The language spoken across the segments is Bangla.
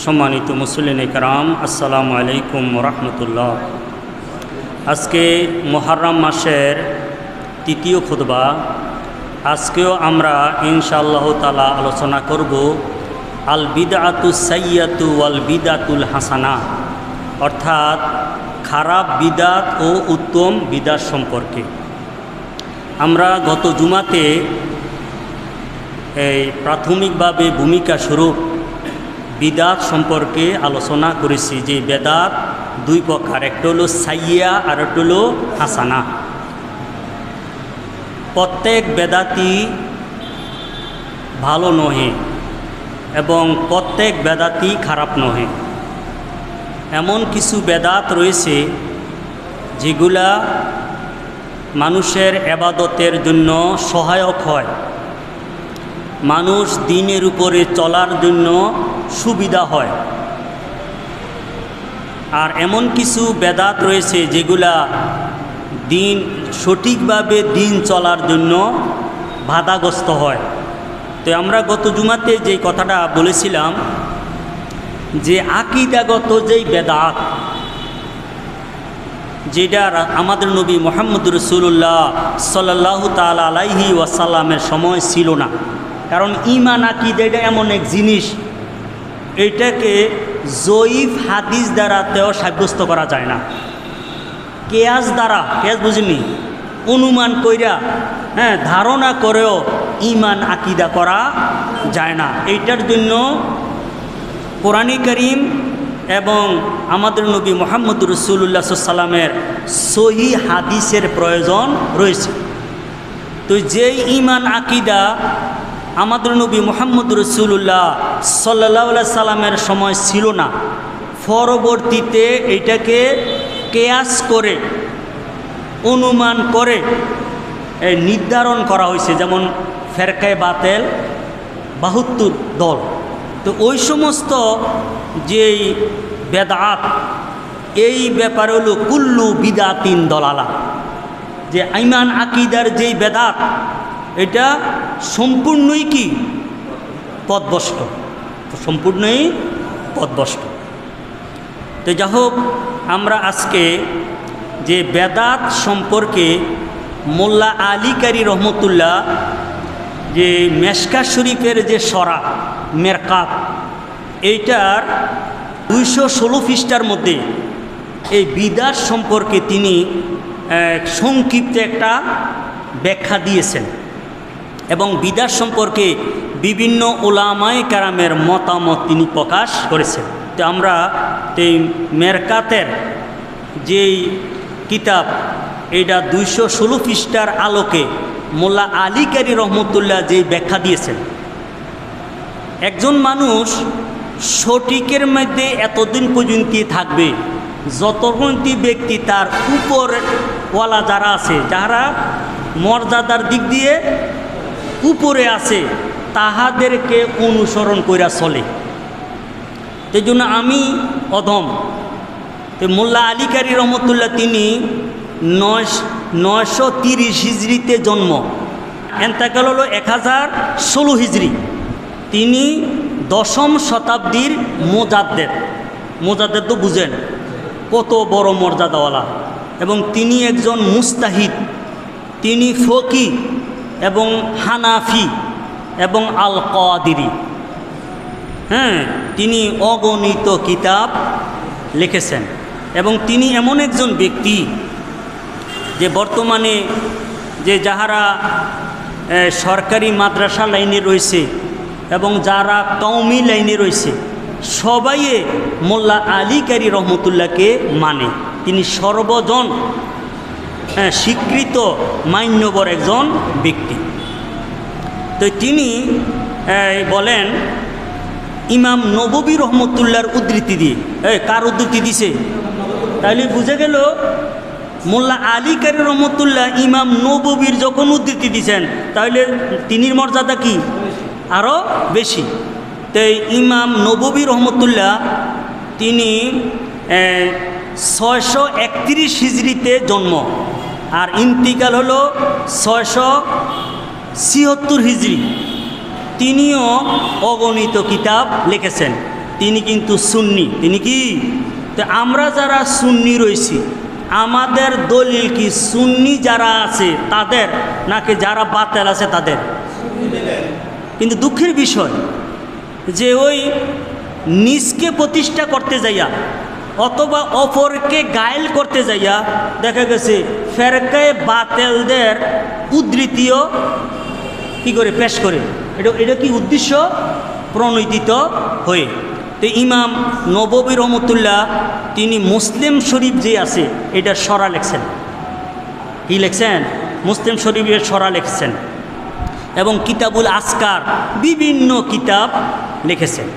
সম্মানিত মুসলিম کرام আসসালামু আলাইকুম রহমতুল্লাহ। আজকে মুহররম মাসের তৃতীয় খুতবা। আজকেও আমরা ইনশাআল্লাহ তাআলা আলোচনা করব আল বিদআতু সাইয়্যাতু ওয়াল বিদআতুল হাসানা, অর্থাৎ খারাপ বিদআত ও উত্তম বিদআত সম্পর্কে। আমরা গত জুমাতে এই প্রাথমিকভাবে ভূমিকা স্বরূপ বিদআত সম্পর্কে আলোচনা করেছি যে বেদাত দুই প্রকার, একটা হলো সাইয়্যা আর একটা হলো হাসানা। প্রত্যেক বেদাতই ভালো নহে এবং প্রত্যেক বেদাতই খারাপ নহে। এমন কিছু বেদাত রয়েছে যেগুলা মানুষের ইবাদতের জন্য সহায়ক হয়, মানুষ দ্বীনের উপরে চলার জন্য সুবিধা হয়। আর এমন কিছু বেদাত রয়েছে যেগুলা দ্বীন সঠিকভাবে দ্বীন চলার জন্য বাধাগ্রস্ত হয়। তো আমরা গত জুমাতে যে কথাটা বলেছিলাম যে আকীদাগত যেই বেদাত, যেটা আমাদের নবী মুহাম্মদ রাসূলুল্লাহ সাল্লাল্লাহু তাআলা আলাইহি ওয়াসাল্লামের সময় ছিল না। কারণ ঈমান আকীদা এটা এমন এক জিনিস, এইটাকে জয়ীফ হাদিস দ্বারাতেও সাব্যস্ত করা যায় না, কেয়াস দ্বারা, কেয়াস বুঝিনি, অনুমান কইরা ধারণা করেও ঈমান আকীদা করা যায় না। এইটার জন্য কোরআনে কারীম এবং আমাদের নবী মুহাম্মদ রাসূলুল্লাহ সাল্লাল্লাহু আলাইহি ওয়াসাল্লামের সহিহ হাদিসের প্রয়োজন রয়েছে। তো যেই ঈমান আকীদা আমাদের নবী মুহাম্মদ রাসূলুল্লাহ সাল্লাল্লাহু আলাইহি সাল্লামের সময় ছিল না, পরবর্তীতে এইটাকে কেয়াস করে অনুমান করে নির্ধারণ করা হয়েছে, যেমন ফেরকায়ে বাতিল ৭২ দল। তো ওই সমস্ত যেই বেদাত, এই ব্যাপারে হলো কুল্লু বিদাতিন দলালা, যে ঈমান আকীদার যেই বেদাত এটা সম্পূর্ণই কি পথভ্রষ্ট, সম্পূর্ণই পথভ্রষ্ট। তো যাই হোক, আমরা আজকে যে বেদাত সম্পর্কে মোল্লা আলী কারি রহমতুল্লাহ যে মেশকাত শরীফের যে সরা মেরকাত, এইটার ২১৬ পৃষ্ঠার মধ্যে এই বিদআত সম্পর্কে তিনি সংক্ষিপ্ত একটা ব্যাখ্যা দিয়েছেন এবং বিদআত সম্পর্কে বিভিন্ন উলামায়ে কেরামের মতামত তিনি প্রকাশ করেছেন। তো আমরা এই মেরকাতের যেই কিতাব, এইটা ২১৬ পৃষ্ঠার আলোকে মোল্লা আলী কারি রহমতুল্লাহ যেই ব্যাখ্যা দিয়েছেন, একজন মানুষ সঠিকের মধ্যে এতদিন পর্যন্ত থাকবে যতক্ষণ ব্যক্তি তার উপরওয়ালা যারা আছে, যারা মর্যাদার দিক দিয়ে উপরে আছে, তাহাদেরকে অনুসরণ কইরা চলে। এই জন্য আমি অধম। তো মোল্লা আলী কারি রহমতুল্লাহ তিনি ৯৩০ হিজরিতে জন্ম, এন্তেকাল হলো ১০১৬ হিজরি। তিনি ১০ম শতাব্দীর মোজাদ্দেদ তো বুঝেন কত বড় মর্যাদাওয়ালা, এবং তিনি একজন মুস্তাহিদ, তিনি ফকি এবং হানাফি এবং আল কাদিরি, তিনি অগণিত কিতাব লিখেছেন। এবং তিনি এমন একজন ব্যক্তি যে বর্তমানে যে যাহারা সরকারি মাদ্রাসা লাইনে রয়েছে এবং যারা কওমি লাইনে রয়েছে, সবাই মোল্লা আলী কারি রহমতুল্লাহকে মানে। তিনি সর্বজন স্বীকৃত মান্যবর একজন ব্যক্তি। তো তিনি বলেন ইমাম নববী রহমতুল্লাহর উদ্ধৃতি দিয়ে, কার উদ্ধৃতি দিছে? তাহলে বুঝে গেল মোল্লা আলী কারি রহমতুল্লাহ ইমাম নববীর যখন উদ্ধৃতি দিছেন, তাহলে তিনির মর্যাদা কি আরও বেশি। তো ইমাম নববী রহমতুল্লাহ তিনি ৬৩১ হিজরিতে জন্ম, আর ইন্তিকাল হলো ৬৭৬ হিজরি। তিনিও অগণিত কিতাব লিখেছেন। তিনি কিন্তু সুন্নি। তিনি কি? তো আমরা যারা সুন্নি রয়েছি, আমাদের দলিল কি সুন্নি যারা আছে তাদের, নাকি যারা বাতেল আছে তাদের? কিন্তু দুঃখের বিষয় যে ওই নিজকে প্রতিষ্ঠা করতে যাইয়া অথবা অপরকে গায়েল করতে যাইয়া দেখা গেছে ফেরকায়ে বাতেলদের উদ্ধৃতিও কি করে পেশ করে। এটা কি উদ্দেশ্য প্রণোদিত হয়ে। তো ইমাম নববী রহমতুল্লাহ তিনি মুসলিম শরীফ যে আছে এটা সরা লেখছেন। কি লেখছেন? মুসলিম শরীফের সরা লেখছেন এবং কিতাবুল আসকার বিভিন্ন কিতাব লিখেছেন।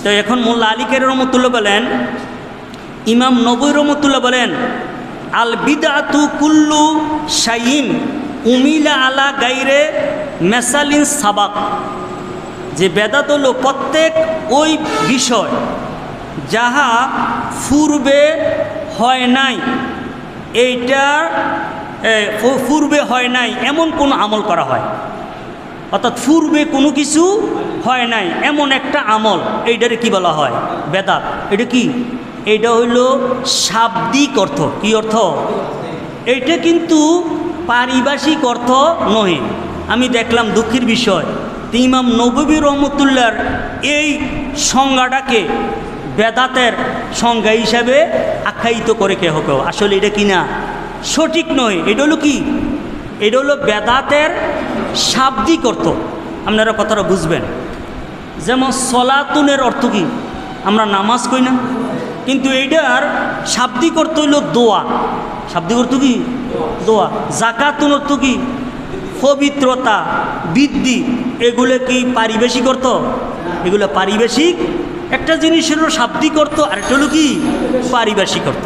তো এখন মোল্লা আলী কারি রহমতুল্লাহ বলেন, ইমাম নববী রহমতুল্লাহ বলেন, আল বিদআতু কুল্লু শাইইন উমিলা আলা গায়রে মেসালিন সাবাক, যে বেদাত হলো প্রত্যেক ওই বিষয় যাহা পূর্বে হয় নাই, এইটার পূর্বে হয় নাই এমন কোনো আমল করা হয়। অর্থাৎ পূর্বে কোনো কিছু হয় নাই এমন একটা আমল, এইটারে কি বলা হয়? বেদাত। এটা কি? এইটা হইল শাব্দিক অর্থ। কি অর্থ? এইটা কিন্তু পারিভাষিক অর্থ নহে। আমি দেখলাম দুঃখের বিষয়, ইমাম নববী রহমতুল্লাহর এই সংজ্ঞাটাকে বেদাতের সংজ্ঞা হিসাবে আখ্যায়িত করে কেহ কেউ। আসলে এটা কি না, সঠিক নয়। এটা হলো কি? এটা হলো বেদাতের শাব্দিক অর্থ। আপনারা কথাটা বুঝবেন। যেমন সলাতুনের অর্থ কি? আমরা নামাজ কই না, কিন্তু এইটার শাব্দিক অর্থ হইল দোয়া। শাব্দিক অর্থ কি? দোয়া। জাকাতুন অর্থ কি? পবিত্রতা, বৃদ্ধি। এগুলো কি পারিবেশিক অর্থ? এগুলো পারিবেশিক। একটা জিনিসের হলো শাব্দিক অর্থ, আর একটা হলো কি পারিভাষিক অর্থ।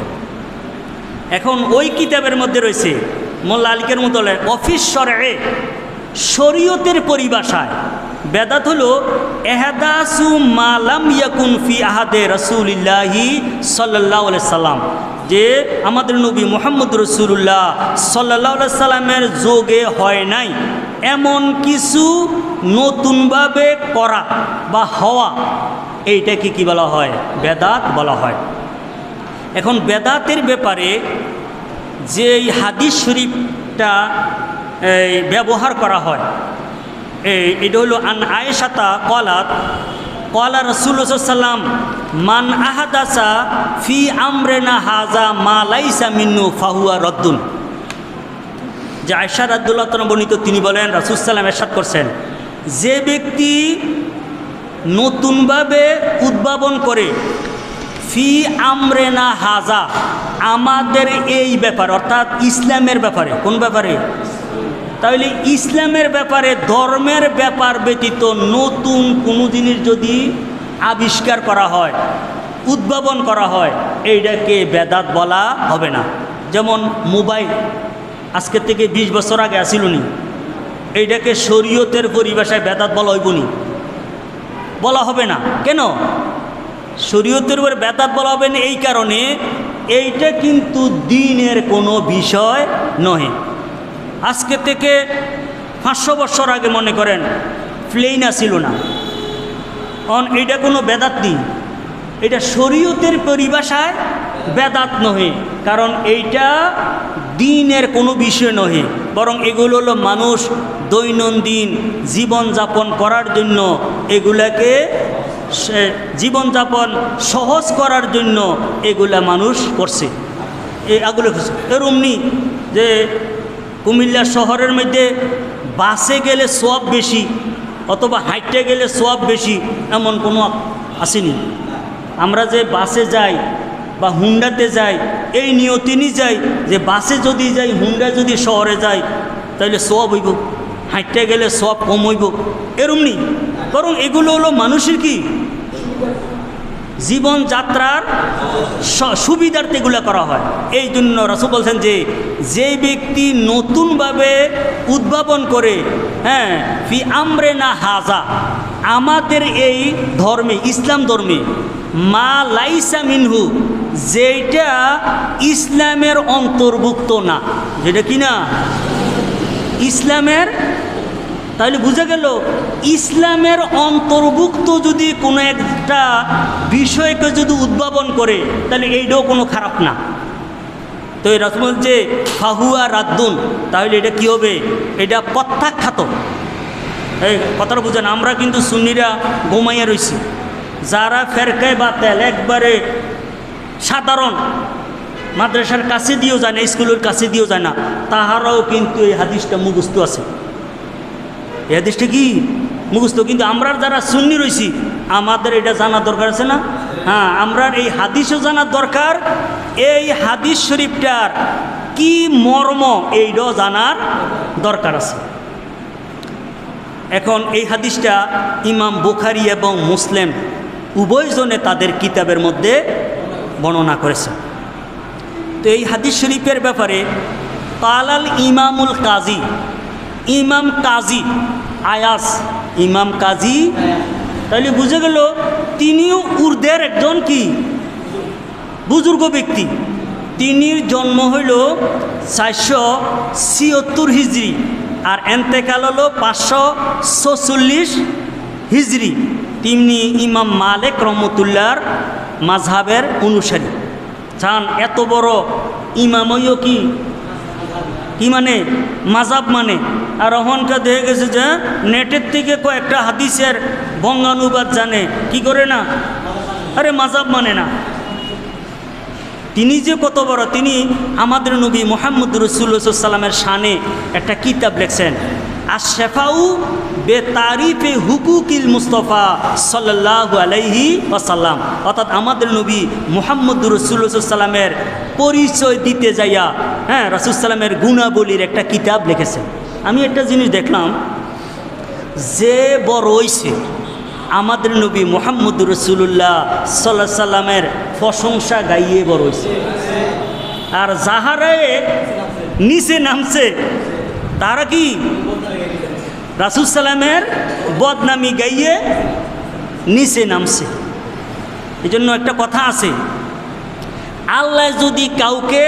এখন ওই কিতাবের মধ্যে রয়েছে মোল্লা আলিকের মতো অফিস শরয়ে, শরীয়তের পরিভাষায় বেদাত হলো এহদাসু মালাম ইয়াকুন ফি আহাদে রাসূলিল্লাহি সাল্লাল্লাহু আলাইহি সাল্লাম, যে আমাদের নবী মুহাম্মদ রাসূলুল্লাহ সাল্লাল্লাহু আলাইহি সাল্লামের যোগে হয় নাই এমন কিছু নতুনভাবে করা বা হওয়া, এইটাকে কি বলা হয়? বেদাত বলা হয়। এখন বেদাতের ব্যাপারে যে হাদিস শরীফটা ব্যবহার করা হয়, এটা হলো আন আয়েশাতা ক্বালাত ক্বালা রাসূলুল্লাহ সাল্লাল্লাহু আলাইহি ওয়াসাল্লাম মান আহাদাসা ফি আমরিনা হাযা মা লাইসা মিন্নু ফাহুয়া রাদ্দুন। যে আয়েশা রাদিয়াল্লাহু তাআলা বর্ণিত, তিনি বলেন রাসূল সাল্লাল্লাহু আলাইহি ওয়াসাল্লাম ইরশাদ করছেন, যে ব্যক্তি নতুনভাবে উদ্ভাবন করে ফি আমরেনা হাজা, আমাদের এই ব্যাপারে, অর্থাৎ ইসলামের ব্যাপারে। কোন ব্যাপারে? তাহলে ইসলামের ব্যাপারে, ধর্মের ব্যাপার ব্যতীত নতুন কোনো জিনিস যদি আবিষ্কার করা হয়, উদ্ভাবন করা হয়, এইটাকে বেদাত বলা হবে না। যেমন মোবাইল আজকে থেকে 20 বছর আগে আসিল নি, এইটাকে শরীয়তের পরিভাষায় বেদাত বলা হইব নি? বলা হবে না। কেন শরীয়তের উপরে বেদাত বলা হবে না? এই কারণে এইটা কিন্তু দ্বীনের কোনো বিষয় নয়। আজকে থেকে 500 বছর আগে মনে করেন প্লেন আসিল না, এইটা কোনো বেদাত নেই। এটা শরীয়তের পরিভাষায় বেদাত নহে, কারণ এইটা দ্বীনের কোনো বিষয় নহে, বরং এগুলো হলো মানুষ দৈনন্দিন জীবনযাপন করার জন্য, এগুলাকে জীবনযাপন সহজ করার জন্য এগুলা মানুষ করছে। এগুলো এরমনি যে কুমিল্লা শহরের মধ্যে বাসে গেলে সওয়াব বেশি অথবা হাইটে গেলে সওয়াব বেশি, এমন কোনো আসেনি। আমরা যে বাসে যাই বা হুন্ডাতে যাই, এই নিয়তি নিয়ে যাই যে বাসে যদি যাই, হুন্ডা যদি শহরে যাই, তাহলে সওয়াব হইব, হাইটে গেলে সওয়াব কম হইব, এরমনি। বরং এগুলো হলো মানুষের কি জীবনযাত্রার সুবিধার্থে এগুলো করা হয়। এই জন্য রাসূল বলছেন যে ব্যক্তি নতুনভাবে উদ্ভাবন করে, হ্যাঁ, ফি আমরিনা হাজা, আমাদের এই ধর্মে, ইসলাম ধর্মে, মা লাইসা মিনহু, যেটা ইসলামের অন্তর্ভুক্ত না, যেটা কি না ইসলামের তাহলে বুঝা গেল ইসলামের অন্তর্ভুক্ত যদি কোনো একটা বিষয়কে যদি উদ্ভাবন করে তাহলে এইটাও কোনো খারাপ না। তো এই রাসূল বলছে ফাহুয়া রাদ্দুন, তাহলে এটা কি হবে? এটা প্রত্যাখ্যাত। এই কথাটা বুঝেন, আমরা কিন্তু সুন্নিরা ঘুমাইয়া রয়েছি, যারা ফেরকায় বাতেল একবারে সাধারণ মাদ্রাসার কাছে দিয়েও যায় না, স্কুলের কাছে দিয়েও যায় না, তাহারাও কিন্তু এই হাদিসটা মুখস্থ আছে। এই হাদিসটা কি মুখস্থ, কিন্তু আমরা যারা সুন্নি রয়েছি আমাদের এটা জানার দরকার আছে না? হ্যাঁ, আমরা এই হাদিসও জানার দরকার, এই হাদিস শরীফটার কি মর্ম এইটাও জানার দরকার আছে। এখন এই হাদিসটা ইমাম বুখারী এবং মুসলিম উভয়জনে তাদের কিতাবের মধ্যে বর্ণনা করেছে। তো এই হাদিস শরীফের ব্যাপারে কালাল ইমামুল কাজী, ইমাম কাজী আয়াস, ইমাম কাজী, তাহলে বুঝে গেল তিনিও উর্দের একজন কি বুজুর্গ ব্যক্তি। তিনির জন্ম হইল 476 হিজরি আর এন্তেকাল হলো 546 হিজরি। তিনি ইমাম মালিক রহমতুল্লাহর মাযহাবের অনুসারী। চান এত বড় ইমামইও কি কি মানে মাযহাব মানে। আর অহনকার দেখে গেছে যে নেটের থেকে কয়েকটা হাদিসের বঙ্গানুবাদ জানে, কি করে না, আরে মাযহাব মানে না। তিনি যে কত বড়, তিনি আমাদের নবী মুহাম্মদ রাসূলুল্লাহ সাল্লাল্লাহু আলাইহি ওয়াসাল্লামের শানে একটা কিতাব লিখছেন, আশ-শাফাউ বেতারিফে হুকুকিল মুস্তাফা সাল্লাল্লাহু আলাইহি ওয়াসাল্লাম, অর্থাৎ আমাদের নবী মুহাম্মদ রাসূলুল্লাহ সাল্লাল্লাহু আলাইহি ওয়াসাল্লামের পরিচয় দিতে যাইয়া রাসূল সাল্লামের গুণাবলীর একটা কিতাব লিখেছেন। আমি একটা জিনিস দেখলাম, যে বড় হইছে আমাদের নবী মুহাম্মদ রাসূলুল্লাহ সাল্লাল্লাহু আলাইহি ওয়াসাল্লামের প্রশংসা গাইয়ে বড় হইছে, আর যাহারায়ে নিচে নামছে তারা কি রাসূল সাল্লামের বদনামি গাইয়ে নিচে নামছে। এই জন্য একটা কথা আছে, আল্লাহ যদি কাউকে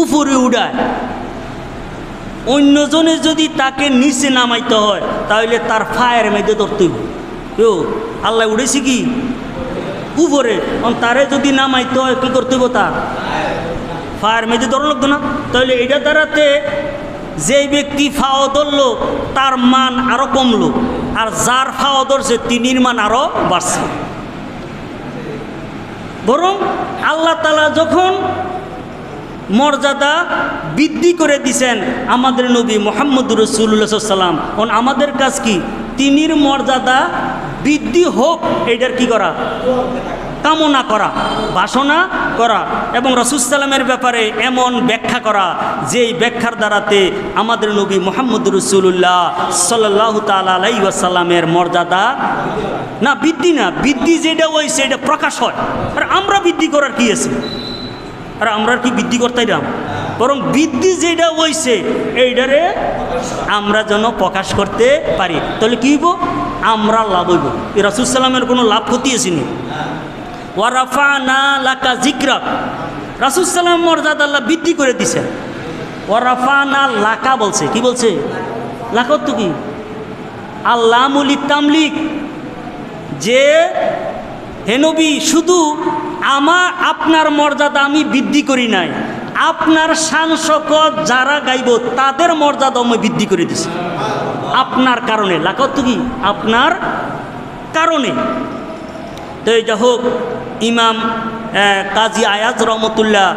উপরে উড়ায়, অন্যজনে যদি তাকে নিচে নামাইতে হয় তাহলে তার ফায়ের মেঝে ধরতে হবে। কেউ আল্লাহ উড়েছে কি উপরে, তারে যদি নামাইতে হয় কী করতে হবে, তার ফায়ের মেঝে ধরা লাগতো না। তাহলে এটা দ্বারাতে যে ব্যক্তি ফাও ধরলো তার মান আরও কমলো, আর যার ফাও ধরছে তিনির মান আরও বাড়ছে। বরং আল্লাহ তাআলা যখন মর্যাদা বৃদ্ধি করে দিছেন আমাদের নবী মুহাম্মদ রাসূলুল্লাহ সাল্লাল্লাহু আলাইহি ওয়াসাল্লাম, আমাদের কাজ কি তিনির মর্যাদা বৃদ্ধি হোক এইটার কি করা, কামনা করা, বাসনা করা, এবং রাসূল সাল্লামের ব্যাপারে এমন ব্যাখ্যা করা যেই ব্যাখ্যার দ্বারাতে আমাদের নবী মুহাম্মদ রাসূলুল্লাহ সাল্লাল্লাহু তাআলা আলাইহি ওয়াসাল্লামের মর্যাদা না বৃদ্ধি, না বৃদ্ধি যেটা হয়েছে এটা প্রকাশ হয়। আর আমরা বৃদ্ধি করার কি আছে, আর আমরা কি বৃদ্ধি করতে যাম, বরং বৃদ্ধি যেটা হয়েছে এইটারে আমরা যেন প্রকাশ করতে পারি, তাহলে কী হইব, আমরা লাভ হইব। এই রাসূল সাল্লামের কোনো লাভ ক্ষতি আসেনি। ওয়ারাফানা লাকা যিকরাক, রাসূল সাল্লাম মর্যাদা আল্লাহ বৃদ্ধি করে দিছেন। ওয়ারাফানা লাকা বলছে, কি বলছে, লাকত তো কি আল্লাহ মুলি তামলিক, যে হে নবী শুধু আপনার মর্যাদা আমি বৃদ্ধি করি নাই, আপনার শান শওকত যারা গাইব তাদের মর্যাদা আমি বৃদ্ধি করে দিছি আপনার কারণে। লাকত কি আপনার কারণে। তো এই যা হোক, ইমাম কাজী আয়াজ রহমতুল্লাহ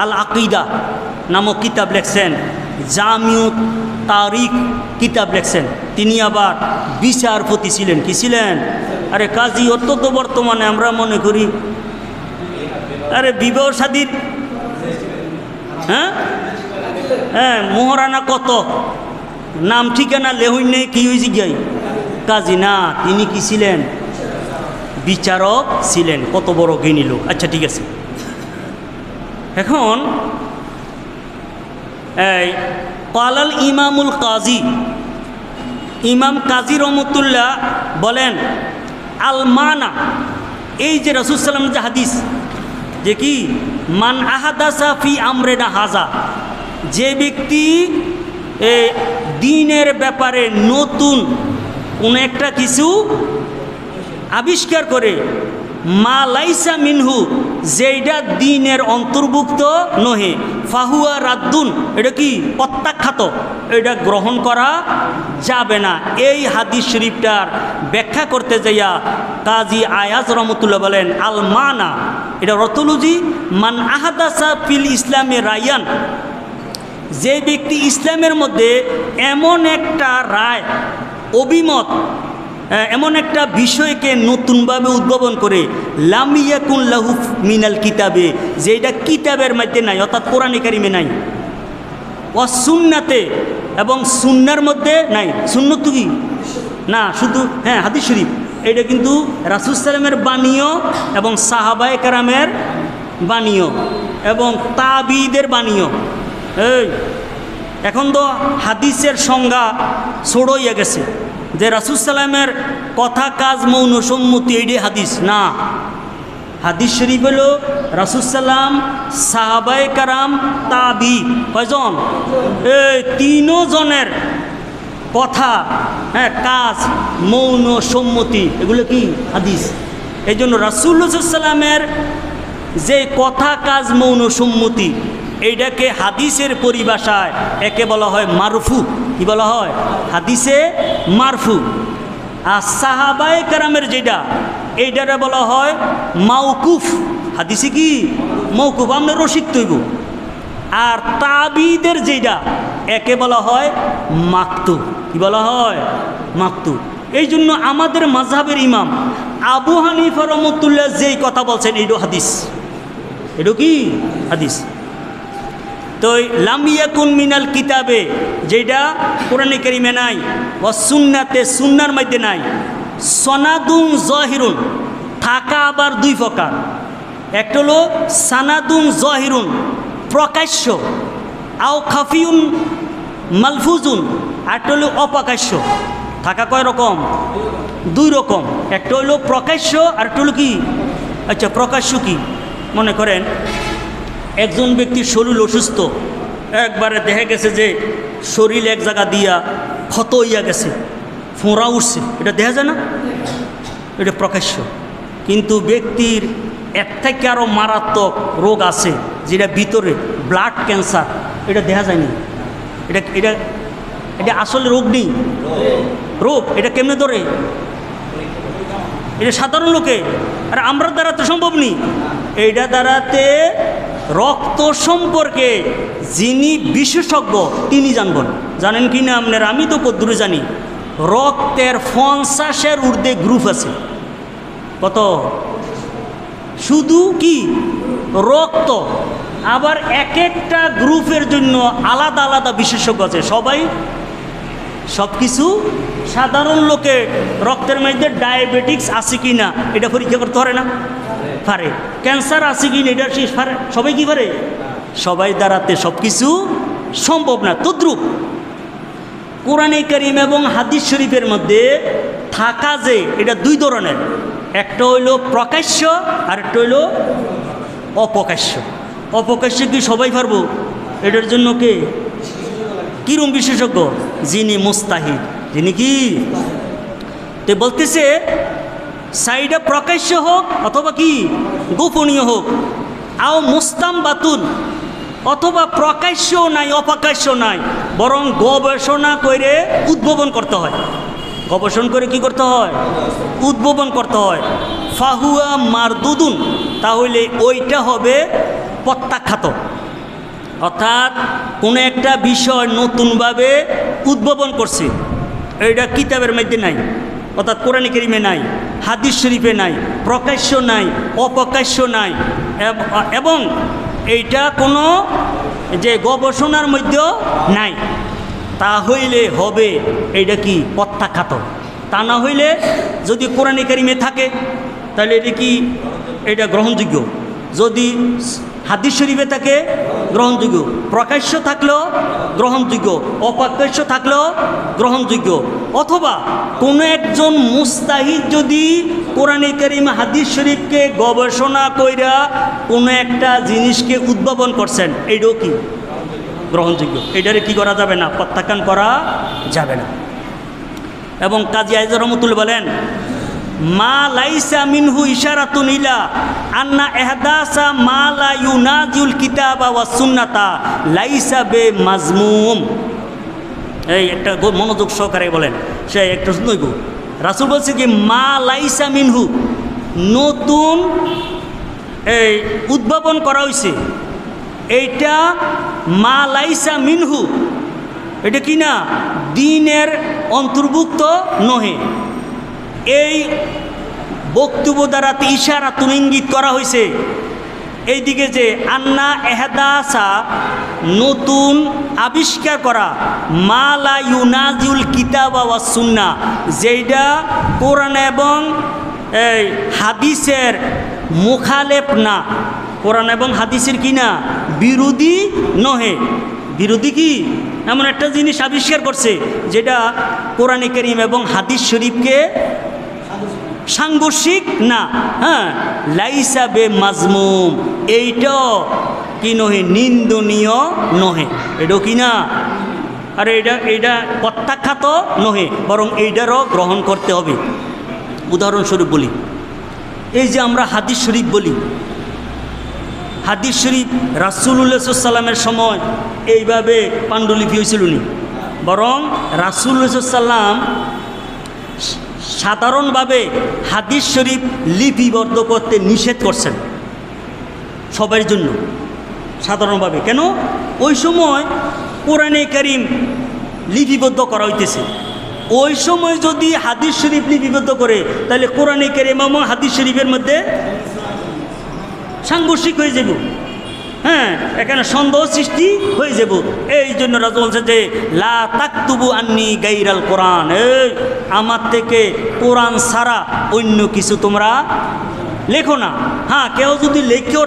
আল আকিদা নামক কিতাব লেখছেন, জামিউ তারিখ কিতাব লেখছেন। তিনি আবার বিচারপতি ছিলেন, কি ছিলেন, আরে কাজী অত্যন্ত বর্তমানে আমরা মনে করি আরে বিবাহ শাদীর হ্যাঁ মোহরানা কত, নাম ঠিকানা লেহই নেই, কি হয়েছে গিয়াই কাজী না, তিনি কি ছিলেন, বিচারক ছিলেন। কত বড় জ্ঞানী লোক। আচ্ছা ঠিক আছে, এখন এই কালাল ইমামুল কাজী, ইমাম কাজী রহমতুল্লাহ বলেন আল মানা, এই যে রাসূল সাল্লাল্লাহু আলাইহি ওয়াসাল্লাম যে হাদিস, যে কি মান আহাদাসা ফি আমরিনা হাজা, যে ব্যক্তি দিনের ব্যাপারে নতুন কোন একটা কিছু আবিষ্কার করে, মা লাইসা মিনহু, যেইটা দিনের অন্তর্ভুক্ত নহে, ফাহুয়া রাদ্দুন, এটা কি প্রত্যাখ্যাত, এটা গ্রহণ করা যাবে না। এই হাদিস শরীফটার ব্যাখ্যা করতে যাইয়া কাজী আয়াজ রহমতুল্লাহ বলেন, আল মানা, এটা অর্থোলজি, মান আহাদাসা ফিল ইসলামে রায়ান, যে ব্যক্তি ইসলামের মধ্যে এমন একটা রায়, অভিমত, এমন একটা বিষয়কে নতুনভাবে উদ্ভাবন করে, লাম ইয়াকুন লাহু মিনাল কিতাবে, যেটা কিতাবের মধ্যে নাই, অর্থাৎ কোরআনে কারিমে নাই, ওয়া সুন্নাতে, এবং সুন্নার মধ্যে নাই। সুন্নত কি না, শুধু হ্যাঁ হাদিস শরীফ, এটা কিন্তু রাসূল সাল্লামের বাণীয় এবং সাহাবায়ে কেরামের বাণীয় এবং তাবিঈদের বাণীয়। এই এখন তো হাদিসের সংজ্ঞা ছোট হইয়া গেছে, যে রাসূল সাল্লামের কথা কাজ মৌন সম্মতি, এইটি হাদিস না। হাদিস শরীফ হলো রাসূল সাল্লাম, সাহাবায়ে কেরাম, তাবি, কয়জন? এই তিনজনের কথা, হ্যাঁ, কাজ মৌন সম্মতি, এগুলো কি হাদিস। এই জন্য রাসূলুল্লাহ সাল্লাল্লাহু আলাইহি ওয়াসাল্লামের যে কথা কাজ মৌন সম্মতি, এইটাকে হাদিসের পরিভাষায় একে বলা হয় মারফু। কি বলা হয়? হাদিসে মারফু। আর সাহাবায়ে কেরামের যেটা, এইটারে বলা হয় মাওকুফ। হাদিসে কি মওকুফ, আমরা রসিক তৈব। আর তাবিদের যেটা, একে বলা হয় মাকতু। কি বলা হয়? মাকতু। এই জন্য আমাদের মাযহাবের ইমাম আবু হানিফা রহমাতুল্লাহ যেই কথা বলছেন, এইটা হাদিস। এটা কি হাদিস। তো লাম ইয়াকুন মিনাল কিতাবে, যেটা কোরআনে কারিমে নাই, ও সুন্নাতে, সুন্নার মধ্যে নাই, সনাদুন জহিরুন, থাকা আবার দুই প্রকার। একটা হলো সানাদুন জহিরুন, প্রকাশ্য, আও খাফিউন মালফুজুন, একটা হলো অপ্রকাশ্য। থাকা কয় রকম? দুই রকম। একটা হলো প্রকাশ্য, আর একটা হলো কি, আচ্ছা প্রকাশ্য কি, মনে করেন একজন ব্যক্তির শরীর অসুস্থ, একবারে দেখা গেছে যে শরীর এক জায়গা দিয়া ক্ষত হইয়া গেছে, ফোঁড়া উঠছে, এটা দেখা যায় না? এটা প্রকাশ্য। কিন্তু ব্যক্তির এর থেকে আরও মারাত্মক রোগ আছে, যেটা ভিতরে ব্লাড ক্যান্সার, এটা দেখা যায়নি। এটা এটা এটা আসলে রোগ নেই, রোগ। এটা কেমনে ধরে? এটা সাধারণ লোকে, আর আমরা দ্বারা তো সম্ভব নেই। এইটা দ্বারাতে রক্ত সম্পর্কে যিনি বিশেষজ্ঞ তিনি জানবেন। জানেন কি না আপনারা? আমি তো কদ্দুরে জানি, রক্তের 50-এর ঊর্ধ্বে গ্রুপ আছে। কত? শুধু কি রক্ত, আবার এক একটা গ্রুপের জন্য আলাদা আলাদা বিশেষজ্ঞ আছে। সবাই সব কিছু, সাধারণ লোকে রক্তের মধ্যে ডায়াবেটিক্স আছে কি না এটা পরীক্ষা করতে পারে না, পারে। ক্যান্সার আছে কি না এটা শেষ পারে। সবাই কি পারে? সবাই দ্বারাতে সব কিছু সম্ভব না। তদ্রূপ কোরআনে কারিম এবং হাদিস শরীফের মধ্যে থাকা যে, এটা দুই ধরনের। একটা হইল প্রকাশ্য, আর একটা হইল অপ্রকাশ্য। অপ্রকাশ্য কি সবাই পারবো? এটার জন্য কে কিরম বিশেষজ্ঞ? যিনি মুস্তাহিদ, যিনি কি। তো বলতেছে সাইডে প্রকাশ্য হোক অথবা কি গোপনীয় হোক, আও মুস্তাম বাতুন, অথবা প্রকাশ্য নাই অপ্রকাশ্য নাই, বরং গবেষণা করে উদ্ভাবন করতে হয়। গবেষণা করে কি করতে হয়? উদ্ভাবন করতে হয়। ফাহুয়া মারদুদুন, তাহলে ওইটা হবে প্রত্যাখ্যাত। অর্থাৎ কোনো একটা বিষয় নতুনভাবে উদ্ভাবন করছে, এইটা কিতাবের মধ্যে নাই, অর্থাৎ কোরআনে কারিমে নাই, হাদিস শরীফে নাই, প্রকাশ্য নাই, অপ্রকাশ্য নাই, এবং এইটা কোনো যে গবেষণার মধ্যেও নাই, তা হইলে হবে এইটা কি প্রত্যাখ্যাত। তা না হইলে যদি কোরআনে কারিমে থাকে তাহলে এটা কি, এটা গ্রহণযোগ্য। যদি হাদিস শরীফে থাকে গ্রহণযোগ্য, প্রকাশ্য থাকলেও গ্রহণযোগ্য, অপ্রকাশ্য থাকলেও গ্রহণযোগ্য। অথবা কোনো একজন মুস্তাহিদ যদি কোরআনে কারিম হাদিস শরীফকে গবেষণা কইরা কোনো একটা জিনিসকে উদ্ভাবন করছেন, এইটাও কি গ্রহণযোগ্য, এটারে কি করা যাবে না, প্রত্যাখ্যান করা যাবে না। এবং কাজী আইজ রহমতুল্লাহ বলেন, মা লাইসা মিনহু ইশারাতুন ইলা আন্না ইহদাসা মা লা ইউনাজিউল কিতাবা ওয়াস সুন্নাতা লাইসা বে মাজমুম। এই একটা মনোযোগ সহকারে বলেন, সে একটা শুনইব। রাসূল বলছে যে মা লাইসা মিনহু, নতুন এই উদ্ভাবন করা হয়েছে, এইটা মা লাইসা মিনহু, এটা কি না দ্বীনের অন্তর্ভুক্ত নহে। এই বক্তব্য দ্বারা ইশারাতুন ইঙ্গিত করা হয়েছে এইদিকে যে আন্না এহদাসা নতুন আবিষ্কার করা, মা লা ইউনাজিউল কিতাব ওয়াস সুন্নাহ, যেটা কোরআন এবং এই হাদিসের মুখালেফ না, কোরআন এবং হাদিসের কি না বিরোধী নহে। বিরোধী কি, এমন একটা জিনিস আবিষ্কার করছে যেটা কোরআনে কারীম এবং হাদিস শরীফকে সাংঘর্ষিক না। হ্যাঁ, লাইসা বে মাজমুম, এইটাও কি নহে, নিন্দনীয় নহে, এটাও কি না, আর এটা প্রত্যাখ্যাত নহে, বরং এইটারও গ্রহণ করতে হবে। উদাহরণস্বরূপ বলি, এই যে আমরা হাদিস শরীফ বলি, হাদিস শরীফ রাসূলুল্লাহ সাল্লাল্লাহু আলাইহি ওয়াসাল্লামের সময় এইভাবে পাণ্ডুলিপি হয়েছিল নি, বরং রাসূলুল্লাহ সাল্লাল্লাহু আলাইহি ওয়াসাল্লাম সাধারণভাবে হাদিস শরীফ লিপিবদ্ধ করতে নিষেধ করছেন সবার জন্য, সাধারণভাবে। কেন? ওই সময় কোরআনে কারীম লিপিবদ্ধ করা হইতেছে, ওই সময় যদি হাদিস শরীফ লিপিবদ্ধ করে তাহলে কোরআনে কারীম এবং হাদিস শরীফের মধ্যে সাংঘর্ষিক হয়ে যাব। হ্যাঁ, এখানে সন্দেহ সৃষ্টি হয়ে যাব। এই জন্য রাসূল বলছে যে লা তাকতুবু আন্নি গায়রাল কোরআন, এই আমার থেকে কোরআন ছাড়া অন্য কিছু তোমরা লেখো না। হ্যাঁ, কেউ যদি লেখেও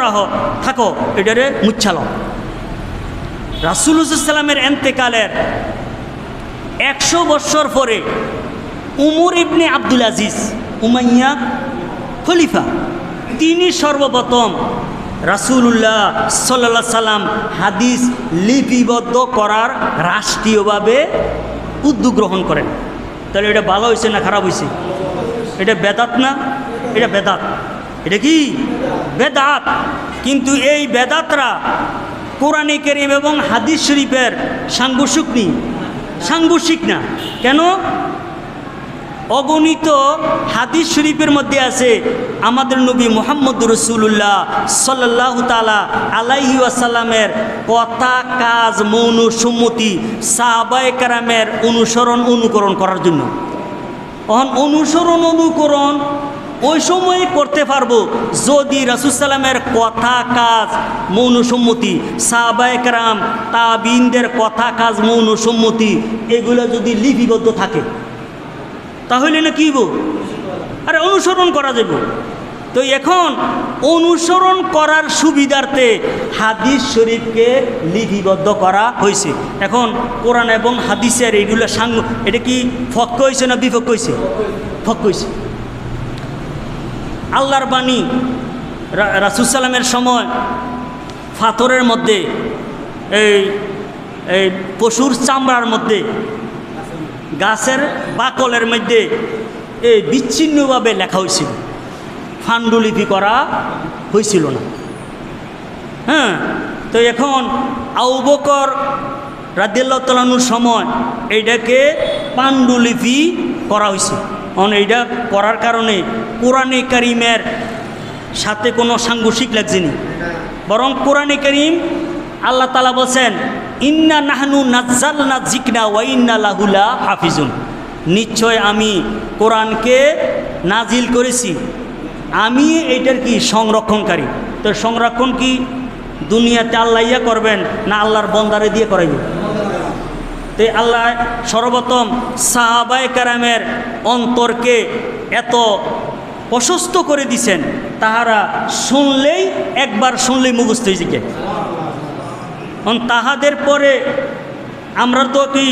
থাকো এটারে মুচ্ছালো। রাসূলুল্লাহ সাল্লাল্লাহু আলাইহি ওয়াসাল্লামের ইন্তেকালের 100 বছর পরে উমর ইবনে আব্দুল আজিজ, উমাইয়া খলিফা, তিনি সর্বপ্রথম রাসূলুল্লাহ সাল্লাল্লাহু আলাইহি সাল্লাম হাদিস লিপিবদ্ধ করার রাষ্ট্রীয়ভাবে উদ্যোগ গ্রহণ করেন। তাহলে এটা ভালো হয়েছে না খারাপ হয়েছে? এটা বেদাত না? এটা বেদাত। এটা কি বেদাত? কিন্তু এই বেদাতরা কোরআনে কারীম এবং হাদিস শরীফের সাংঘর্ষিক না। কেন? অগণিত হাদিস শরীফের মধ্যে আছে আমাদের নবী মুহাম্মদুর রাসূলুল্লাহ সাল্লাল্লাহু তাআলা আলাইহি ওয়াসাল্লামের কথা, কাজ, মৌন সম্মতি সাহাবায়ে কেরামের অনুকরণ করার জন্য। অনুকরণ ওই সময়ে করতে পারবো যদি রাসূল সাল্লামের কথা, কাজ, মৌন সম্মতি, সাহাবায়ে কেরাম তাবিঈনদের কথা, কাজ, মৌন সম্মতি এগুলো যদি লিপিবদ্ধ থাকে তাহলে না কি আরে অনুসরণ করা যাবে। তো এখন অনুসরণ করার সুবিধার্থে হাদিস শরীফকে লিপিবদ্ধ করা হয়েছে। এখন কোরআন এবং হাদিসের এইগুলো এটা কি পক্ষ হয়েছে না বিপক্ষ হয়েছে? পক্ষ হয়েছে। আল্লাহর বাণী রাসূল সাল্লামের সময় পাথরের মধ্যে, এই পশুর চামড়ার মধ্যে, গাছের বাকলের মধ্যে এই বিচ্ছিন্নভাবে লেখা হয়েছিল, পাণ্ডুলিপি করা হয়েছিল না। হ্যাঁ, তো এখন আবু বকর রাদিয়াল্লাহু তাআলা আনহুর সময় এইটাকে পাণ্ডুলিপি করা হয়েছে। এইটা করার কারণে কোরআনে কারীমের সাথে কোনো সাংঘর্ষিক লাগছে না, বরং কোরআনে কারীম আল্লাহ তাআলা বলছেন ইন্না নাহনু নাজ্জালনা যিকরা ওয়া ইন্না লাহু লা হাফিজুন, নিশ্চয় আমি কোরআনকে নাজিল করেছি, আমি এইটার কি সংরক্ষণকারী। তো সংরক্ষণ কি দুনিয়াতে আল্লাহ করবেন না আল্লাহর বন্দারে দিয়ে করাইবে? তো আল্লাহ সর্বপ্রথম সাহাবায়ে কেরামের অন্তরকে এত প্রশস্ত করে দিছেন, তাহারা একবার শুনলেই মুখস্থ হয়ে যায়। তাহাদের পরে আমরা তো কি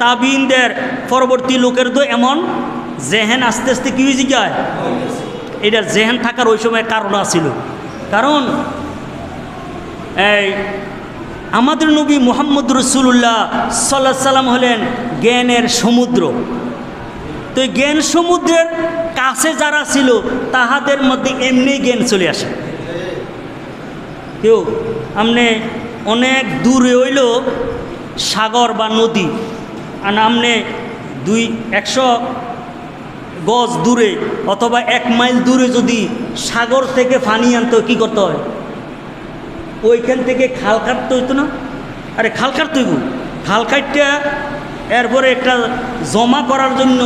তাবিঈনদের পরবর্তী লোকের তো এমন জেহেন আস্তে আস্তে কি হয়ে যায়, এটার জেহেন থাকার ওই সময় কারণ আছিল। কারণ এই আমাদের নবী মুহাম্মদ রাসূলুল্লাহ সাল্লাল্লাহু আলাইহি সাল্লাম হলেন জ্ঞানের সমুদ্র। তো এই জ্ঞান সমুদ্রের কাছে যারা ছিল তাহাদের মধ্যে এমনি জ্ঞান চলে আসে। কেউ আমনে অনেক দূরে হইল সাগর বা নদী, আর আমনে 100 গজ দূরে অথবা 1 মাইল দূরে যদি সাগর থেকে পানি আনতে কী করতে হয়? ওইখান থেকে খাল কাটতে হইতো না? আরে খাল কাটতে হইব, খাল কাটটা এরপরে একটা জমা করার জন্য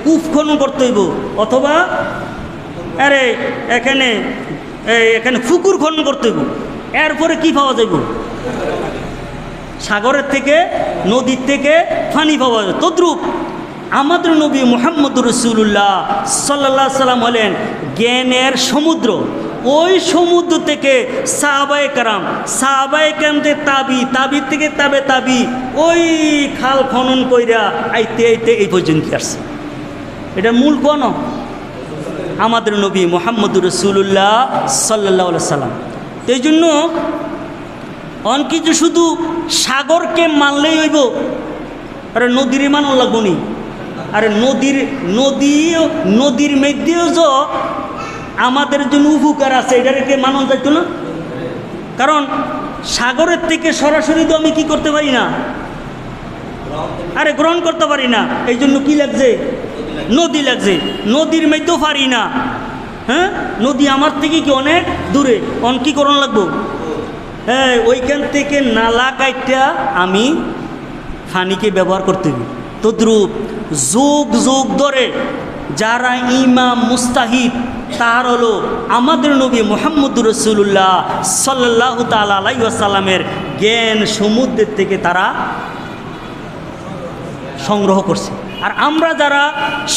কূপ খনন করতে হইব, অথবা আরে এখানে পুকুর খনন করতে হইব। এরপরে কি পাওয়া যাইব? সাগরের থেকে, নদীর থেকে পানি পাওয়া যায়। তদ্রূপ আমাদের নবী মুহাম্মদুর রাসূলুল্লাহ সাল্লাল্লাহু আলাইহি সাল্লাম হলেন জ্ঞানের সমুদ্র। ওই সমুদ্র থেকে সাহাবায়ে কেরামদের তাবি থেকে তাবি ওই খাল খনন কইরা আইতে এই পর্যন্ত আসছে। এটা মূল কোন? আমাদের নবী মুহাম্মদুর রাসূলুল্লাহ সাল্লাল্লাহু আলাইহি সাল্লাম। তো এই জন্য অনকিছু শুধু সাগরকে মানলেই হইব, আরে নদীর মানও লাগবো নি। আরে নদীর মধ্যেও যে আমাদের জন্য উপকার আছে, এটাকে মানন যাইত না। কারণ সাগরের থেকে সরাসরি তো আমি কি করতে পারি না, আরে গ্রহণ করতে পারি না। এই জন্য কি লাগছে? নদী লাগছে। নদীর মধ্যেও পারি না। হ্যাঁ, নদী আমার থেকে কি অনেক দূরে, কি করণ লাগবো? হ্যাঁ, ওইখান থেকে নালা কাইটা আমি পানিকে ব্যবহার করতে হবে। তদ্রূপ যুগ ধরে যারা ইমাম মুস্তাহিদ, তার হলো আমাদের নবী মুহাম্মদুর রাসূলুল্লাহ সাল্লাল্লাহু তাআলা আলাইহি ওয়াসাল্লামের জ্ঞান সমুদ্রের থেকে তারা সংগ্রহ করছে। আর আমরা যারা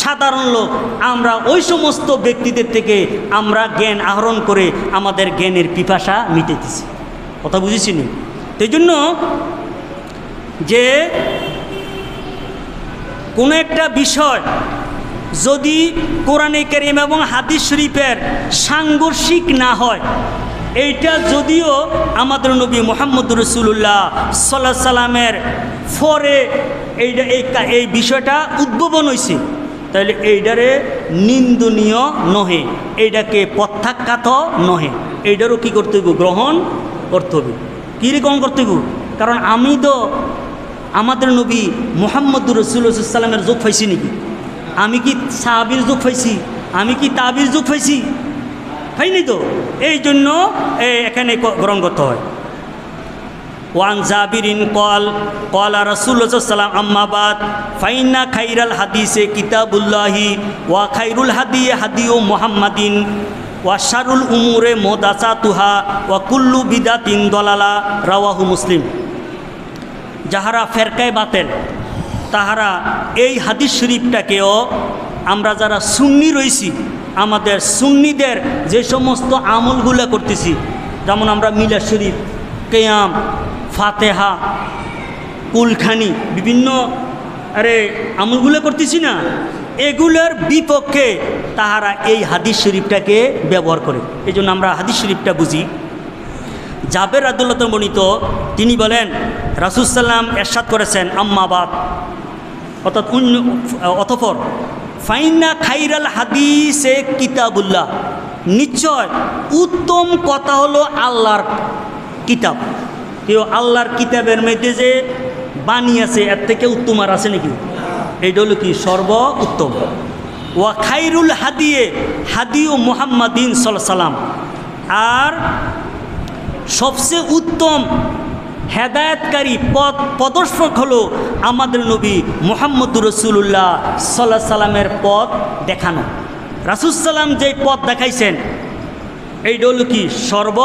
সাধারণ লোক, আমরা ওই সমস্ত ব্যক্তিদের থেকে আমরা জ্ঞান আহরণ করে আমাদের জ্ঞানের পিপাসা মিটাইতেছি। কথা বুঝেছি নি? এই জন্য যে কোনো একটা বিষয় যদি কোরআনে কারীম এবং হাদিস শরীফের সাংঘর্ষিক না হয়, এইটা যদিও আমাদের নবী মুহাম্মদুর রাসূলুল্লাহ সাল্লাল্লাহু আলাইহি সাল্লামের পরে এই বিষয়টা উদ্ভাবন হয়েছে, তাহলে এইটারে নিন্দনীয় নহে, এইটাকে প্রত্যাখ্যাত নহে, এইটারও কী করতে হইব? গ্রহণ করতে হবে। কী গ্রহণ করতে হইব? কারণ আমি তো আমাদের নবী মুহাম্মদুর রাসূলুল্লাহ সাল্লাল্লাহু আলাইহি সাল্লামের যুগ পাইছি নাকি? আমি কি সাহাবীর যুগ পাইছি? আমি কি তাবির যুগ পাইছি? পাইনি তো। এই জন্য এখানে গ্রহণ করতে হয়। ওয়ান জাবিরিন ক্বালা রাসূলুল্লাহ সাল্লাল্লাহু আলাইহি ওয়াসাল্লাম আম্মা বাদ ফাইন্না খাইরাল হাদিসে কিতাবুল্লাহি ওয়া খাইরুল হাদিয়ে হাদিয়ু মুহাম্মাদিন ওয়া শারুল উমুরে মুহদাসাতুহা ওয়া কুল্লু বিদাতিন দালালা। রাওয়াহু মুসলিম। যাহারা ফেরকায়ে বাতিল তাহারা এই হাদিস শরীফটাকেও, আমরা যারা সুন্নি রয়েছি, আমাদের সুন্নিদের যে সমস্ত আমলগুলো করতেছি, যেমন আমরা মিলাদ শরীফ, কিয়াম, ফাতেহা, কুলখানি, বিভিন্ন আমলগুলো করতেছি না, এগুলোর বিপক্ষে তাহারা এই হাদিস শরীফটাকে ব্যবহার করে। এই জন্য আমরা হাদিস শরীফটা বুঝি। জাবের রাদিয়াল্লাহু তাআলা বর্ণিত, তিনি বলেন রাসূল সাল্লাম ইরশাদ করেছেন, আম্মা বাদ, অর্থাৎ অতঃপর, ফাইন্না খাইরাল হাদিসে কিতাবুল্লাহ, নিশ্চয় উত্তম কথা হলো আল্লাহর কিতাব। কেউ আল্লাহর কিতাবের মধ্যে যে বাণী আছে, এর থেকে উত্তম আর আছে নাকি? এইটা হলো কি সর্ব উত্তম। ওয়া খাইরুল হাদিউ মুহাম্মাদিন সাল্লাল্লাহু আলাইহি সাল্লাম, আর সবচেয়ে উত্তম হেদায়েতকারী পদর্শক হলো আমাদের নবী মুহাম্মদুর রাসূলুল্লাহ সাল্লাল্লাহু আলাইহি সাল্লামের পথ দেখানো। রাসূল সাল্লাম যেই পথ দেখাইছেন, এইটা হলো কি সর্ব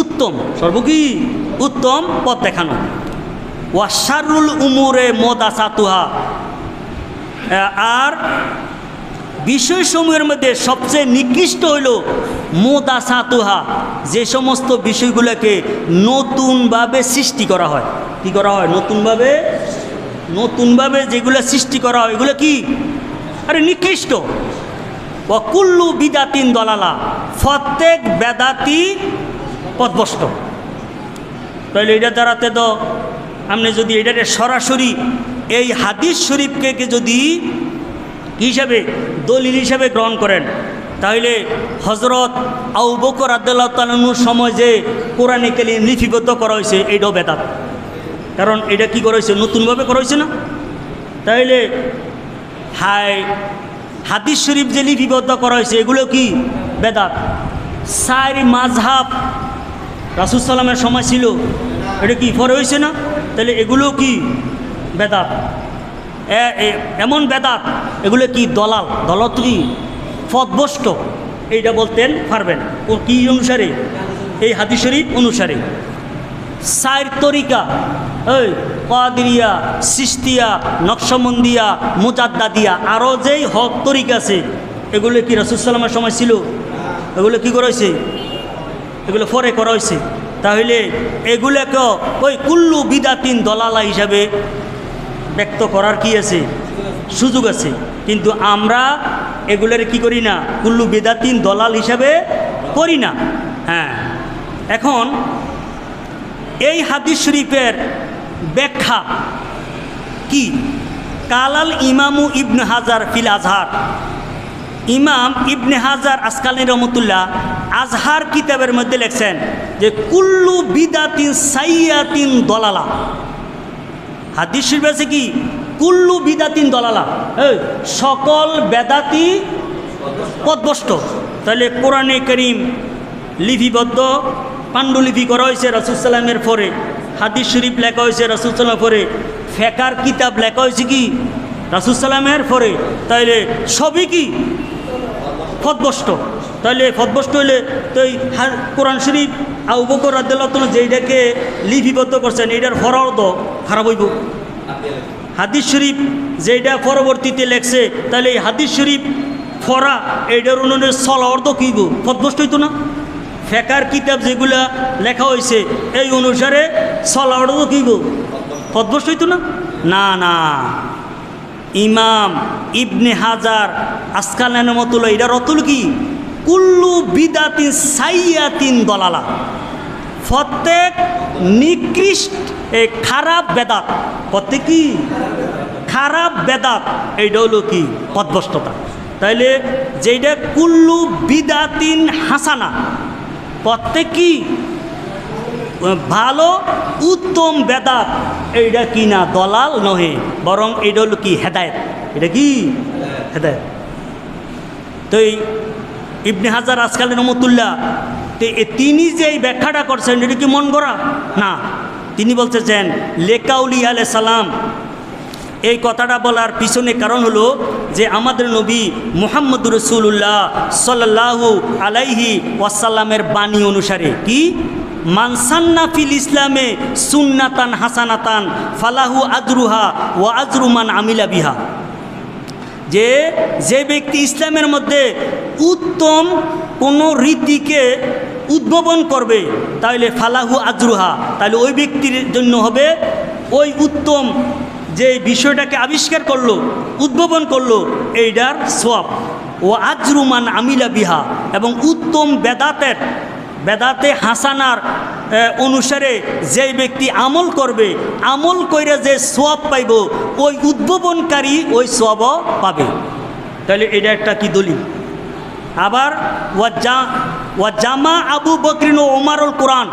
উত্তম, উত্তম পথ দেখানো। ওয়া শাররুল উমুরে মুহদাসাতুহা, আর বিষয়সমূহের মধ্যে সবচেয়ে নিকৃষ্ট হইল মুহদাসাতুহা, যে সমস্ত বিষয়গুলোকে নতুনভাবে সৃষ্টি করা হয়। কি করা হয়? নতুনভাবে যেগুলো সৃষ্টি করা হয়, এগুলো কি? আরে নিকৃষ্ট। ওয়া কুল্লু বিদাতিন দলালা, প্রত্যেক বেদাতি পথভ্রষ্ট। তাহলে এটা দ্বারাতে তো আপনি যদি এটাকে সরাসরি এই হাদিস শরীফকে যদি হিসাবে দলিল হিসাবে গ্রহণ করেন, তাহলে হজরত আবু বকর রাদিয়াল্লাহু তাআলা আনহুর সময় যে কোরআনে কারীম লিপিবদ্ধ করা হয়েছে এইটাও বেদাত। কারণ এটা কি করা হয়েছে, নতুনভাবে করা হয়েছে না। তাইলে হাদিস শরীফ যে লিপিবদ্ধ করা হয়েছে এগুলো কি বেদাত। চার মাযহাব রাসূল সাল্লামের সময় ছিল, এটা কি পরে হয়েছে না? তাহলে এগুলো কি বেদাত, এমন বেদাত এগুলো কি দলাল, দলত কি পথভ্রষ্ট, এইটা বলতেন পারবেন ও কি অনুসারে, এই হাদিস শরীফ অনুসারে। চার তরিকা, ওই কাদেরিয়া, চিশতিয়া, নকশবন্দিয়া, মুজাদ্দাদিয়া, আরও যেই হক তরিকা আছে এগুলো কি রাসূল সাল্লামের সময় ছিল? এগুলো কি করা হয়েছে? এগুলো পরে করা হয়েছে। তাহলে এগুলোকে ওই কুল্লু বিদাতিন দলালা হিসাবে ব্যক্ত করার কি আছে, সুযোগ আছে। কিন্তু আমরা এগুলোর কি করি না, কুল্লু বিদাতিন দলাল হিসাবে করি না। হ্যাঁ, এখন এই হাদিস শরীফের ব্যাখ্যা কি? কালাল ইমামু ইবনে হাজার ফিল আজহার, ইমাম ইবনে হাজার আসকালানী রহমতুল্লাহ আজহার কিতাবের মধ্যে লেখছেন যে কুল্লু বিদাতিন সাইয়াতিন দলালা। হাদিস শরীফ আছে কি কুল্লু বিদাতিন দলালা, সকল বেদাতি পথভ্রষ্ট। তাহলে কোরআনে কারীম লিপিবদ্ধ পাণ্ডুলিপি করা হয়েছে রাসূল সাল্লামের পরে, হাদিস শরীফ লেখা হয়েছে রাসূল সাল্লামের পরে, ফিকহের কিতাব লেখা হয়েছে কি রাসূল সাল্লামের পরে। তাইলে সবই কি পথভ্রষ্ট। তাহলে পথভ্রষ্ট হইলে তো এই কোরআন শরীফ আবু বকর রাদিয়াল্লাহু তাআলা যেটাকে লিপিবদ্ধ করছেন এইটার ফরদ খারাপ হইব। হাদিস শরীফ যেটা পরবর্তীতে লেখছে, তাহলে এই হাদিস শরীফ ফরা এইটার অনুযায়ী চলা অর্থ কইব, পথভ্রষ্ট হইতো না। ফিকহের কিতাব যেগুলা লেখা হয়েছে এই অনুসারে চলা অর্থ কইব, পথভ্রষ্ট হইতো না। না না, ইমাম ইবনে হাজার আসকালানী রহমাতুল্লাহ এটার অর্থ কি কুল্লু বিদাতিন সাইয়াতিন দলালা, প্রত্যেক নিকৃষ্ট খারাপ বেদাত, প্রত্যেক কি খারাপ বেদাত এইটা হলো কি পথভ্রষ্টতা। তাইলে যেটা কুল্লু বিদাতিন হাসানা, প্রত্যেক কি ভালো উত্তম বেদাত, এইটা কি না দলাল নহে, বরং এইটা হলো কি হেদায়েত। এটা কি হেদায়েত। তো এই ইবনে হাজার আসকালানী রহমতুল্লাহ তিনি যে এই ব্যাখ্যাটা করছেন এটা কি মন গড়া না। তিনি বলতেছেন লেকাউলি আলাইহিস সালাম, এই কথাটা বলার পিছনে কারণ হলো যে আমাদের নবী মুহাম্মদুর রাসূলুল্লাহ সাল্লাল্লাহু আলাইহি ওয়াসাল্লামের বাণী অনুসারে কি মানসান্না ফিল ইসলামে সুন্নাতান হাসানাতান ফালাহু আজরুহা ওয়া আজরু মান আমিলা বিহা, যে ব্যক্তি ইসলামের মধ্যে উত্তম কোনো রীতিকে উদ্ভাবন করবে তাহলে ফালাহু আজরুহা, তাহলে ওই ব্যক্তির জন্য হবে ওই উত্তম যে বিষয়টাকে আবিষ্কার করলো, উদ্ভাবন করলো, এইটার সওয়াব। ও আজরু মান আমিলা বিহা, এবং উত্তম বেদাতে হাসানার অনুসারে যে ব্যক্তি আমল করবে, আমল কইরা যে সওয়াব পাইব ওই উদ্ভাবনকারী ওই সওয়াবও পাবে। তাহলে এটা একটা কি দলিল। আবার ওয়া জামা আবু বকরিন ও ওমরুল কোরআন,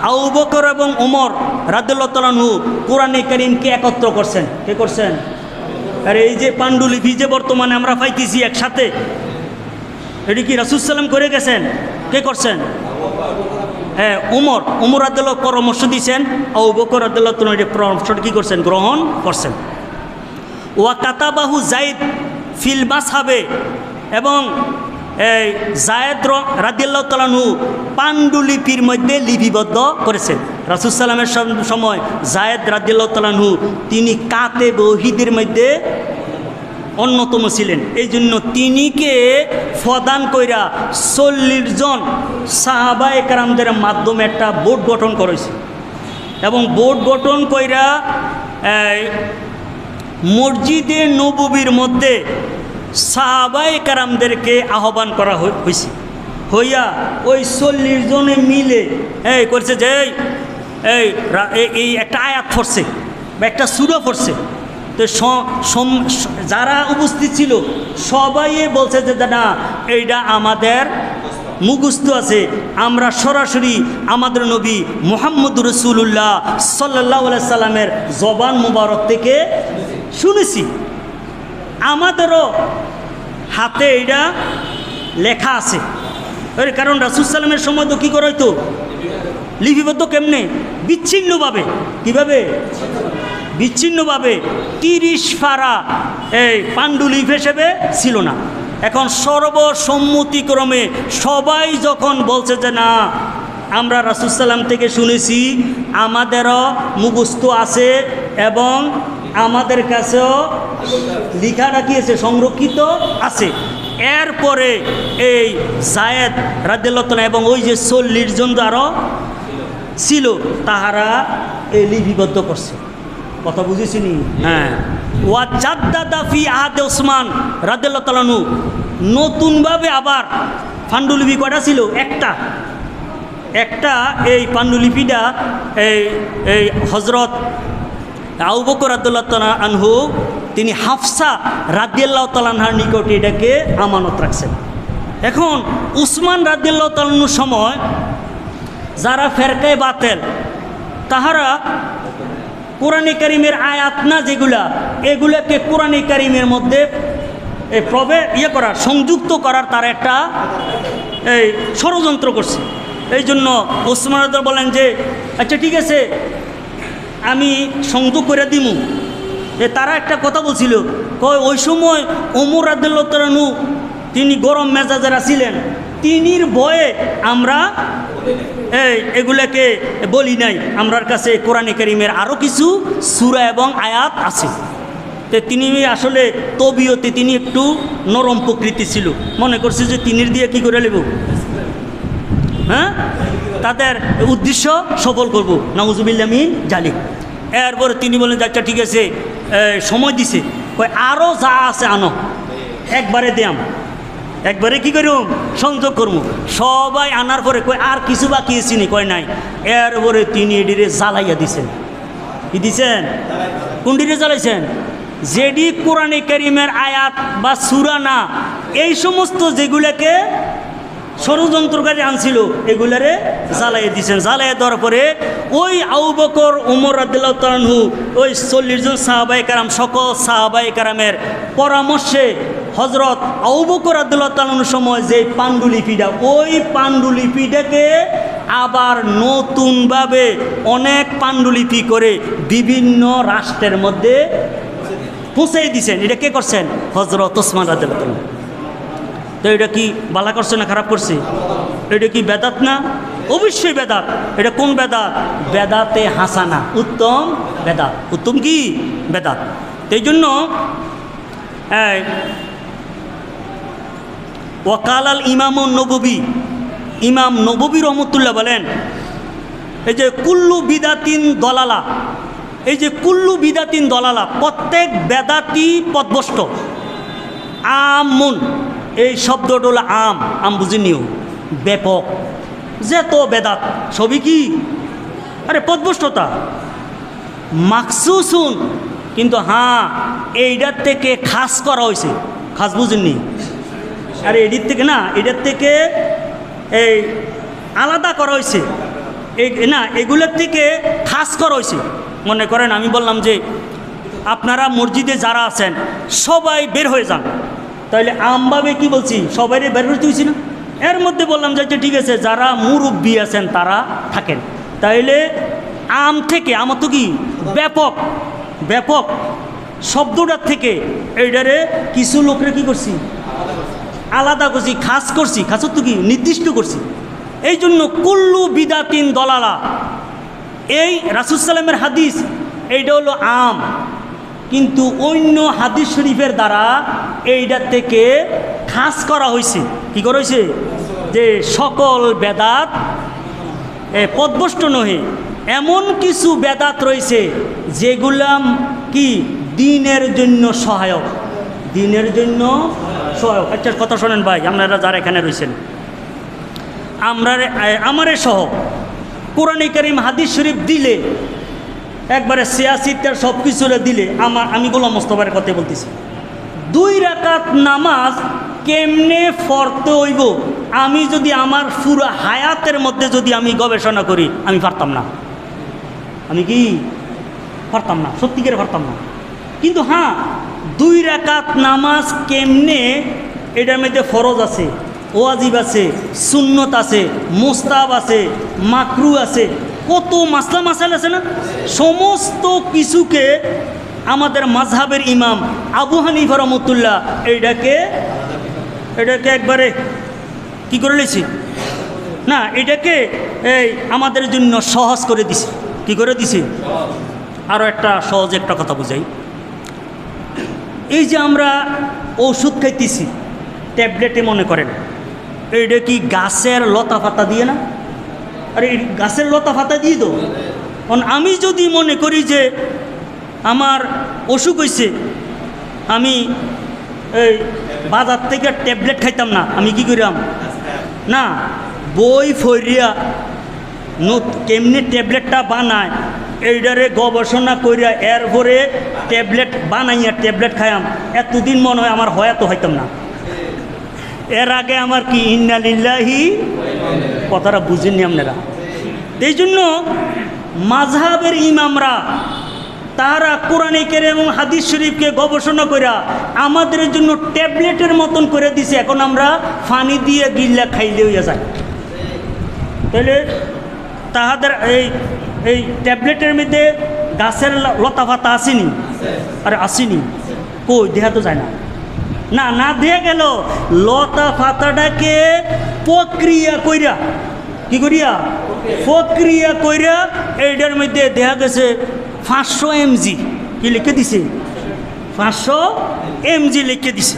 আবু বকর এবং ওমর রাদিয়াল্লাহু তাআলা আনহু কোরআনে কারীমকে একত্র করছেন। কে করছেন? আর এই যে পাণ্ডুলিপি যে বর্তমানে আমরা পাইতেছি একসাথে, এটি কি রাসূল সাল্লাম করে গেছেন? কে করছেন? হ্যাঁ, ওমর রাদিয়াল্লাহু পরামর্শ দিয়েছেন, আবু বকর রাদিয়াল্লাহু তাআলা এই পরামর্শটা কি করছেন? গ্রহণ করছেন। ওয়া কাতাবাহু যায়েদ ফিল মাসহাবে, এবং এই যায়েদ রাদিয়াল্লাহু তাআলা আনহু পাণ্ডুলিপির মধ্যে লিপিবদ্ধ করেছেন। রাসূল সাল্লামের সময় যায়েদ রাদিয়াল্লাহু তাআলা আনহু তিনি কাতেব ওহীদের মধ্যে অন্যতম ছিলেন। এই জন্য তিনিকে প্রদান কইরা 40 জন সাহাবায়ে কেরামদের মাধ্যমে একটা বোর্ড গঠন করেছে, এবং বোর্ড গঠন কইরা মসজিদে নববীর মধ্যে সাহাবায়ে কেরামদেরকে আহ্বান করা হয়েছে। হইয়া ওই 40 জনে মিলে করছে যে এই একটা আয়াত পড়ছে বা একটা সূরা পড়ছে, তো যারা উপস্থিত ছিল সবাই বলছে যে না এইটা আমাদের মুখস্থ আছে, আমরা সরাসরি আমাদের নবী মুহাম্মদুর রাসূলুল্লাহ সাল্লাল্লাহু আলাইহি সাল্লামের জবান মুবারক থেকে শুনেছি। আমাদেরও হাতে এইটা লেখা আছে, কারণ রাসূল সাল্লামের সময় তো কী করা হইতো, লিপিবদ্ধ কেমনে, বিচ্ছিন্নভাবে। কীভাবে? বিচ্ছিন্নভাবে 30 পারা এই পাণ্ডুলিপি হিসেবে ছিল না। এখন সর্বসম্মতিক্রমে সবাই যখন বলছে যে না আমরা রাসূল সাল্লাম থেকে শুনেছি, আমাদেরও মুখস্থ আছে এবং আমাদের কাছেও লিখা রাখিয়েছে, সংরক্ষিত আছে। এরপরে এই যায়েদ রাদিয়াল্লাহু তাআলা এবং ওই যে 40 জন আরও ছিল, তাহারা এই লিপিবদ্ধ করছে। কথা বুঝেছিনি? হ্যাঁ। ওয়া জাদ্দাদা ফি আহাদে ওসমান রাদিয়াল্লাহু তাআলা আনহু, নতুনভাবে আবার পাণ্ডুলিপি কয়টা ছিল? একটা এই পাণ্ডুলিপিটা এই হযরত আবু বকর রাদিয়াল্লাহু তাআলা আনহু তিনি হাফসা রাদিয়াল্লাহু তাআলা আনহার নিকটে এটাকে আমানত রাখছেন। এখন উসমান রাদিয়াল্লাহু তাআলা আনহুর সময় যারা ফেরকায়ে বাতিল, তাহারা কোরআনে কারিমের আয়াত না যেগুলা, এগুলাকে কোরআনে কারিমের মধ্যে সংযুক্ত করার তার একটা এই ষড়যন্ত্র করছে। এই জন্য ওসমান রাদিয়াল্লাহু বলেন যে আচ্ছা ঠিক আছে আমি সংযোগ করে দিমু। তারা একটা কথা বলছিল, ওই সময় ওমর রাদিয়াল্লাহু তাআলা আনহু তিনি গরম মেজাজেরা ছিলেন, তিনির ভয়ে আমরা এগুলাকে বলি নাই, আমরার কাছে কোরআনে কারিমের আরও কিছু সূরা এবং আয়াত আছে। তো তিনি আসলে তবিয়তে তিনি একটু নরম প্রকৃতি ছিল, মনে করছে যে তিনির দিয়ে কি করে নেব, হ্যাঁ তাদের উদ্দেশ্য সফল করব, নাউজুবিল্লাহ মিন জালিক। এরপরে তিনি বলেন যে আচ্ছা ঠিক আছে, সময় দিছে, কয় আরও যা আছে আনো, একবারে দিয়াম, একবারে কি করুম সংযোগ করবো। সবাই আনার পরে কয় আর কিছু বাকি আছিনি, কয় নাই। এরপরে তিনি এডিরে জ্বালাইয়া দিছেন। কি দিছেন? কোনটিরে জ্বালাইছেন? যেডি কোরআনে কারিমের আয়াত বা সূরা না, এই সমস্ত যেগুলাকে ষড়যন্ত্রকারী আনছিল এগুলারে জ্বালাইয়া দিছেন। জ্বালাইয়া দেওয়ার পরে ওই আবু বকর ওমর রাদিয়াল্লাহু তাআলা আনহু ওই 40 জন সাহাবায়ে কেরাম, সকল সাহাবায়ে কেরামের পরামর্শে হযরত আবু বকর রাদিয়াল্লাহু তাআলা আনহুর সময় যে পাণ্ডুলিপিটা, ওই পাণ্ডুলিপিটাকে আবার নতুনভাবে অনেক পাণ্ডুলিপি করে বিভিন্ন রাষ্ট্রের মধ্যে পৌঁছে দিয়েছেন। এটা কে করছেন? হযরত ওসমান রাদিয়াল্লাহু তাআলা। তো এটা কি বালা করছে না খারাপ করছে? এটা কি বেদাত না? অবশ্যই বেদাত। এটা কোন বেদাত? বেদাতে হাসানা, উত্তম বেদাত। উত্তম কি? বেদাত। এই জন্য ওয়াকাল আল ইমাম নববী, ইমাম নববী রহমতুল্লাহ বলেন এই যে কুল্লু বিদাতিন দলালা, এই যে কুল্লু বিদাতিন দলালা, প্রত্যেক বেদাতি পথভ্রষ্ট। আমুন, এই শব্দটা হলো আম বুঝিনিও, ব্যাপক, যেত বেদাত সবই কি আরে পথভ্রষ্টতা। মাকসুসুন, কিন্তু হ্যাঁ এইটার থেকে খাস করা হয়েছে, খাস বুঝেননি, আরে এটির থেকে না, এটার থেকে এই আলাদা করা হয়েছে, এই না এগুলোর থেকে খাস করা হয়েছে। মনে করেন আমি বললাম যে আপনারা মসজিদে যারা আছেন সবাই বের হয়ে যান, তাহলে আমভাবে কি বলছি, সবাই বের হতে হয়েছি না? এর মধ্যে বললাম যে ঠিক আছে যারা মুরব্বী আছেন তারা থাকেন, তাইলে আম থেকে আমার তো কি ব্যাপক, ব্যাপক শব্দটার থেকে এইটারে কিছু লোকরে কি করছি, আলাদা করছি, খাস করছি, খাসত তো কি নির্দিষ্ট করছি। এই জন্য কুল্লু বিদাতিন দলালা, এই রাসূল সাল্লামের হাদিস এইটা হলো আম, কিন্তু অন্য হাদিস শরীফের দ্বারা এইটার থেকে খাস করা হয়েছে। কি করা হয়েছে? যে সকল বেদাত পথভ্রষ্ট নহে, এমন কিছু বেদাত রয়েছে যেগুলা কি দ্বীনের জন্য সহায়ক, দ্বীনের জন্য সহায়ক। একটা কথা শোনেন ভাই, আপনারা যারা এখানে রয়েছেন, আমারে সহ কোরআনে কারিম হাদিস শরীফ দিলে একবারে সিয়াসিটার সব কিছুরে দিলে আমি গোলাম মোস্তফার কথা বলতেছি, 2 রাকাত নামাজ কেমনে পড়তে হইব আমি যদি আমার পুরো হায়াতের মধ্যে যদি আমি গবেষণা করি আমি পারতাম না। আমি কি পারতাম না, সত্যিকারে পারতাম না। কিন্তু হ্যাঁ, 2 রাকাত নামাজ কেমনে, এটার মধ্যে ফরজ আছে, ওয়াজিব আছে, সুন্নত আছে, মুস্তাহাব আছে, মাকরু আছে, কত মাসলা মাসাইল আছে না। সমস্ত কিছুকে আমাদের মাযহাবের ইমাম আবু হানিফা রহমাতুল্লাহ এটাকে একবারে কি করে নিয়েছি না, এটাকে এই আমাদের জন্য সহজ করে দিছে। কি করে দিছে? আরও একটা সহজ একটা কথা বুঝাই। এই যে আমরা ওষুধ খাইতেছি ট্যাবলেটে, মনে করেন এইটা কি গাছের লতা পাতা দিয়ে না? আরে এই গাছের লতা পাতা দিয়ে তো। কারণ আমি যদি মনে করি যে আমার অসুখ হয়েছে, আমি এই বাজার থেকে ট্যাবলেট খাইতাম না, আমি কি করিলাম না, বই ফরিয়া কেমনি ট্যাবলেটটা বানায় এইটারে গবেষণা করিয়া এরপরে ট্যাবলেট বানাইয়া ট্যাবলেট খাইয়াম, এতদিন মনে হয় আমার তো হইতাম না। এর আগে আমার কি ইন্না লিল্লাহি, কথাটা বুঝেননি আপনারা। এই জন্য মাযহাবের ইমামরা তারা কোরআনে কারীম এবং হাদিস শরীফকে গবেষণা করিয়া আমাদের জন্য ট্যাবলেটের মতন করে দিছে। এখন আমরা পানি দিয়ে গিল্লা খাইলে হইয়া যায়। তাহলে তাহাদের এই ট্যাবলেটের মধ্যে গাছের লতা পাতা আসেনি? আরে আসেনি, কই দেখা তো যায় না। না না দিয়ে গেল, লতা পাতাটাকে প্রক্রিয়া কইরা, কি করিয়া প্রক্রিয়া কইরা এইটার মধ্যে দেখা গেছে 500 mg কি লিখে দিছে, 500 mg লিখে দিছে।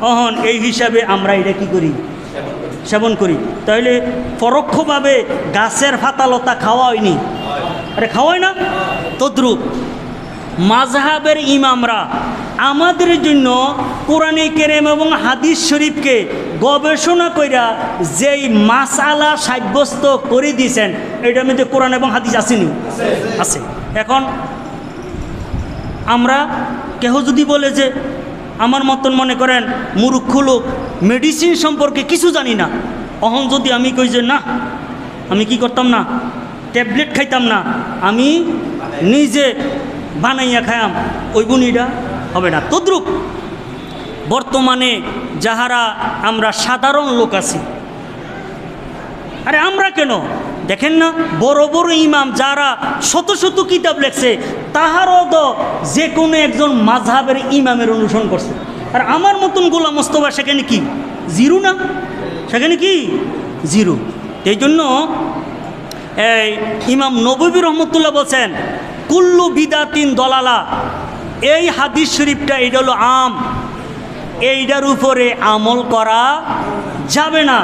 অহন এই হিসাবে আমরা এটা কি করি, সেবন করি। তাহলে পরোক্ষভাবে গাছের পাতালতা খাওয়া হয়নি, আরে খাওয়াই না। তদ্রূপ মাযহাবের ইমামরা আমাদের জন্য কোরআনে কারীম এবং হাদিস শরীফকে গবেষণা কইরা যেই মাসআলা সাব্যস্ত করে দিয়েছেন, এটার মধ্যে কোরআন এবং হাদিস আসেনি? আছে। এখন আমরা কেহ যদি বলে যে আমার মতন মনে করেন মূর্খ লোক, মেডিসিন সম্পর্কে কিছু জানি না, অহন যদি আমি কই যে না আমি কি করতাম না, ট্যাবলেট খাইতাম না, আমি নিজে বানাইয়া খায়াম, ওই বুনিটা হবে না। তদ্রূপ বর্তমানে যাহারা আমরা সাধারণ লোক আছি, আরে আমরা কেন দেখেন না, বড় বড় ইমাম যারা শত শত কিতাব লেখছে, তাহারও তো যে কোনো একজন মাযহাবের ইমামের অনুসরণ করছে। আর আমার মতন গোলাম মোস্তফা সেখানে কি জিরো না? সেখানে কি জিরো। এই জন্য এই ইমাম নববী রহমতুল্লাহ বলছেন কুল্লু বিদাতিন দলালা। এই হাদিস শরীফটা এটা হলো আম, এইটার উপরে আমল করা যাবে না,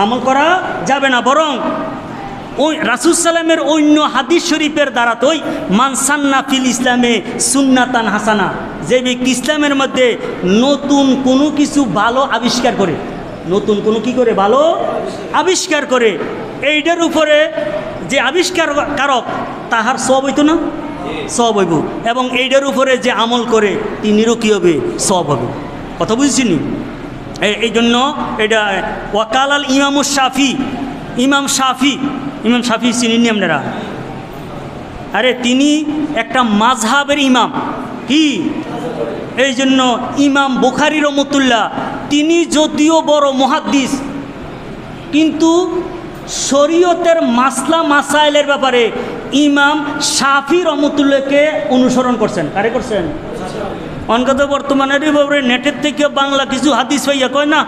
আমল করা যাবে না। বরং ওই রাসূল সাল্লামের অন্য হাদিস শরীফের দ্বারা তো ওই মানসান্না ফিল ইসলামে সুন্নাতান হাসানা, যে ব্যক্তি ইসলামের মধ্যে নতুন কোনো কিছু ভালো আবিষ্কার করে, নতুন কোনো কি করে ভালো আবিষ্কার করে, এইটার উপরে যে আবিষ্কারক তাহার সব হইতো না, সব হইব। এবং এইটার উপরে যে আমল করে তিনিরও কী হবে, সব হবে। কথা বুঝছিনি? এই জন্য এটা ওয়াকাল আল ইমামুশ শাফি, ইমাম শাফি চিনিনি আপনারা? আরে তিনি একটা মাযহাবের ইমাম। কি এই জন্য ইমাম বুখারী রহমতুল্লাহ তিনি যদিও বড় মুহাদ্দিস, কিন্তু শরীয়তের মাসলা মাসাইলের ব্যাপারে ইমাম শাফি রহমতুল্লাহকে অনুসরণ করছেন। কারে করছেন? অনগত বর্তমানে নেটের থেকে বাংলা কিছু হাদিস পাইয়া কয় না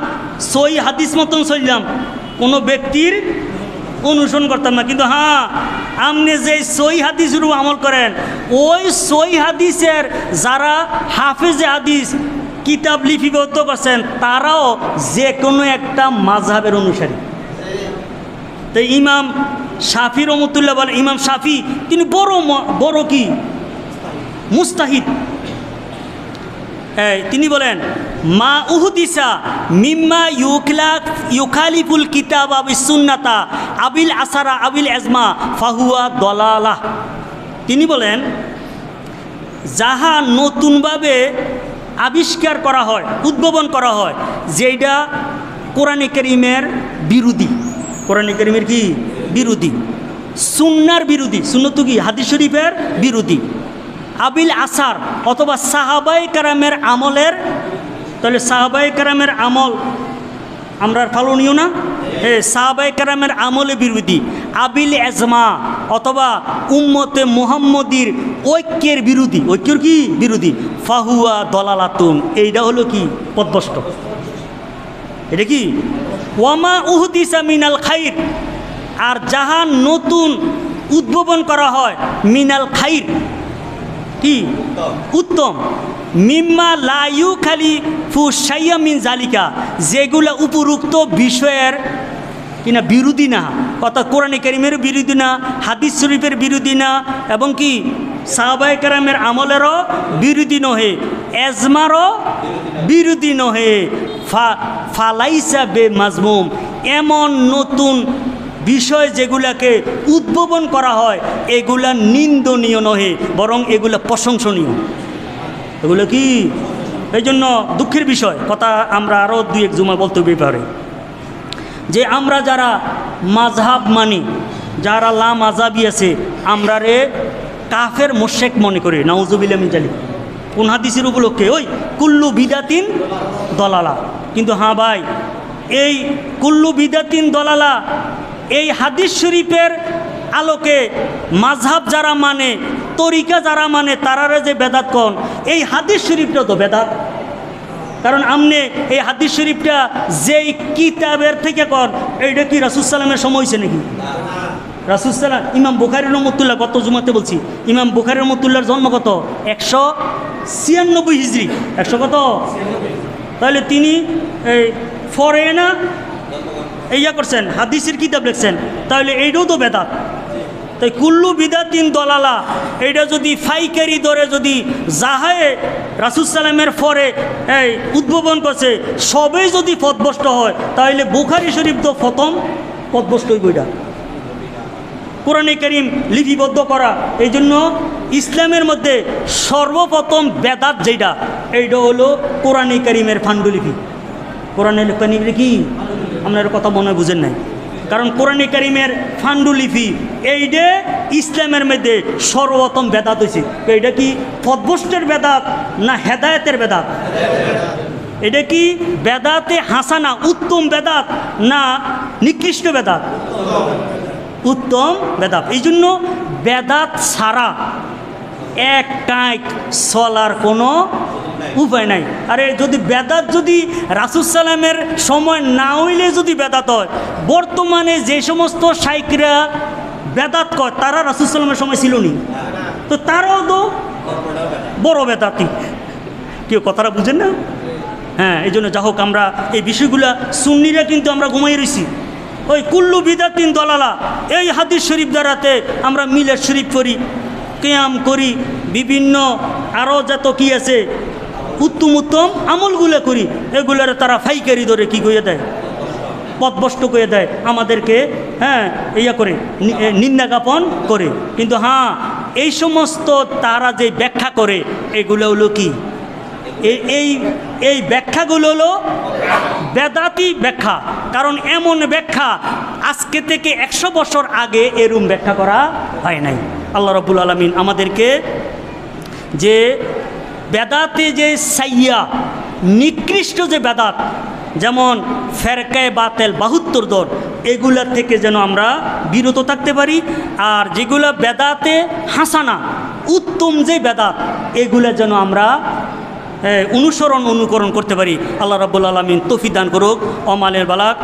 সই হাদিস মতন চললাম, কোনো ব্যক্তির অনুসরণ করতাম না। কিন্তু হ্যাঁ, আপনি যে সই হাদিসের আমল করেন, ওই সই হাদিসের যারা হাফেজে হাদিস কিতাব লিপিবদ্ধ করছেন, তারাও যে কোনো একটা মাযহাবের অনুসারী। তো ইমাম শাফি রহমতুল্লাহ বলে, ইমাম শাফি তিনি বড় কি মুস্তাহিদ। তিনি বলেন মা উহদিসা মিম্মা ইউখালিফুল কিতাব আবিস সুন্নাতা আবিল আসারা আবিল এজমা ফাহুয়া দলালাহ। তিনি বলেন যাহা নতুনভাবে আবিষ্কার করা হয়, উদ্ভাবন করা হয়, যেটা কোরআনে কারীমের বিরোধী, কোরআনে কারীমের কি বিরোধী, সুন্নার বিরোধী, সুন্নত কি হাদিস শরীফের বিরোধী, আবিল আসার অথবা সাহাবায়ে কেরামের আমলের, তাহলে সাহাবায়ে কেরামের আমল আমরা ফালনীয় না, সাহাবায়ে কেরামের আমলে বিরোধী, আবিল এজমা অথবা উম্মতে মুহাম্মদীর ঐক্যের বিরোধী, ঐক্যর কি বিরোধী, ফাহুয়া দলালাতুন, এইটা হলো কি পথভ্রষ্ট। এটা কি ওয়ামা উহদিসা মিনাল খাইর, আর যাহা নতুন উদ্ভাবন করা হয় মিনাল খাইর কি উত্তম, মিম্মা লাইউ খালি ফুসাইয়া মিন জালিকা, যেগুলা উপরুক্ত বিষয়ের কিনা বিরোধী না, অর্থাৎ কোরআনে কারীমের বিরোধী না, হাদিস শরীফের বিরোধী না, এবং কি সাহাবায়ে কেরামের আমলেরও বিরোধী নহে, এজমারও বিরোধী নহে, ফালাইসা বে মাজমুম, এমন নতুন বিষয় যেগুলাকে উদ্ভাবন করা হয় এগুলা নিন্দনীয় নহে, বরং এগুলা প্রশংসনীয়। এগুলো কি এই জন্য দুঃখের বিষয়, কথা আমরা আরও দুই এক জুমা বলতে পারি, যে আমরা যারা মাযহাব মানি, যারা লা মাযহাবি আছে, আমরা রে কাফের মুশরিক মনে করি, নাউজুবিল্লাহ মিন যালিক। কোন হাদিসের উপলক্ষে? ওই কুল্লু বিদাতিন দলালা। কিন্তু হ্যাঁ ভাই, এই কুল্লু বিদাতিন দলালা এই হাদিস শরীফের আলোকে মাযহাব যারা মানে, তরিকা যারা মানে, তারারে যে বেদাত কোন, এই হাদিস শরীফটা তো বেদাত। কারণ আমনে এই হাদিস শরীফটা যেই কিতাবের থেকে কর, এইটা কি রাসূল সাল্লামের সময় হয়েছে নাকি? রাসূল সাল্লাম, ইমাম বুখারী রহমতুল্লাহ, গত জুমাতে বলছি, ইমাম বুখারী রহমতুল্লাহর জন্ম কত? 196 হিজরি। 100 কত? তাহলে তিনি এই ফরে না ইয়া করছেন, হাদিসের কিতাব লিখছেন, তাহলে এইটাও তো বেদাত। তাই কুল্লু বিদাতিন দলালা, এইটা যদি ফাইকারি দরে যদি যাহায়ে রাসূল সাল্লামের ফরে এই উদ্ভাবন করছে সবেই যদি পথভ্রষ্ট হয়, তাহলে বুখারী শরীফ তো প্রথম পথভ্রষ্ট হইব। এটা কোরআনে কারীম লিপিবদ্ধ করা, এই জন্য ইসলামের মধ্যে সর্বপ্রথম বেদাত যেটা, এইটা হলো কোরআনে কারীমের পাণ্ডুলিপি। কোরআনে কারীমের কি আপনার কথা মনে হয় বুঝেন নাই, কারণ কোরআনে কারীমের পাণ্ডুলিপি এইটা ইসলামের মধ্যে সর্বপ্রথম বেদাত হয়েছে। এইটা কি পথভ্রষ্টের বেদাত না হেদায়েতের বেদাত? এটা কি বেদাতে হাসানা উত্তম বেদাত না নিকৃষ্ট বেদাত? উত্তম বেদাত। এই জন্য বেদাত ছাড়া এক কাঁক চলার কোনো উপায় নাই। আরে যদি বেদাত যদি রাসূল সাল্লামের সময় না হইলে যদি বেদাত হয়, বর্তমানে যে সমস্ত শাইখরা বেদাত কয় তারা রাসূল সাল্লামের সময় ছিল নি, তো তারাও তো বড় বেদাতি। কেউ কথাটা বুঝেন না? হ্যাঁ, এই জন্য যা হোক, আমরা এই বিষয়গুলা সুন্নিরা কিন্তু আমরা ঘুমাই রয়েছি। ওই কুল্লু বিদাতিন দলালা এই হাদিস শরীফ দ্বারাতে আমরা মিলাদ শরীফ করি, কিয়াম করি, বিভিন্ন আরও যত কি আছে উত্তম উত্তম আমলগুলো করি, এগুলোর তারা ফাইকারি ধরে কি করে দেয়, পথভ্রষ্ট করে দেয় আমাদেরকে। হ্যাঁ, ইয়া করে নিন্দা জ্ঞাপন করে। কিন্তু হ্যাঁ, এই সমস্ত তারা যে ব্যাখ্যা করে এগুলো হলো কি, এই ব্যাখ্যাগুলো হলো বেদাতি ব্যাখ্যা। কারণ এমন ব্যাখ্যা আজকে থেকে 100 বছর আগে এরকম ব্যাখ্যা করা হয় নাই। আল্লাহ রাব্বুল আলামিন আমাদেরকে যে বেদাতে যে সাইয়া নিকৃষ্ট যে বেদাত, যেমন ফেরকায়ে বাতিল 72 দল, এগুলার থেকে যেন আমরা বিরত থাকতে পারি। আর যেগুলা বেদাতে হাসানা উত্তম যে বেদাত, এগুলা যেন আমরা অনুকরণ করতে পারি। আল্লাহ রাব্বুল আলামিন তৌফিক দান করুক। অমালের বালাক।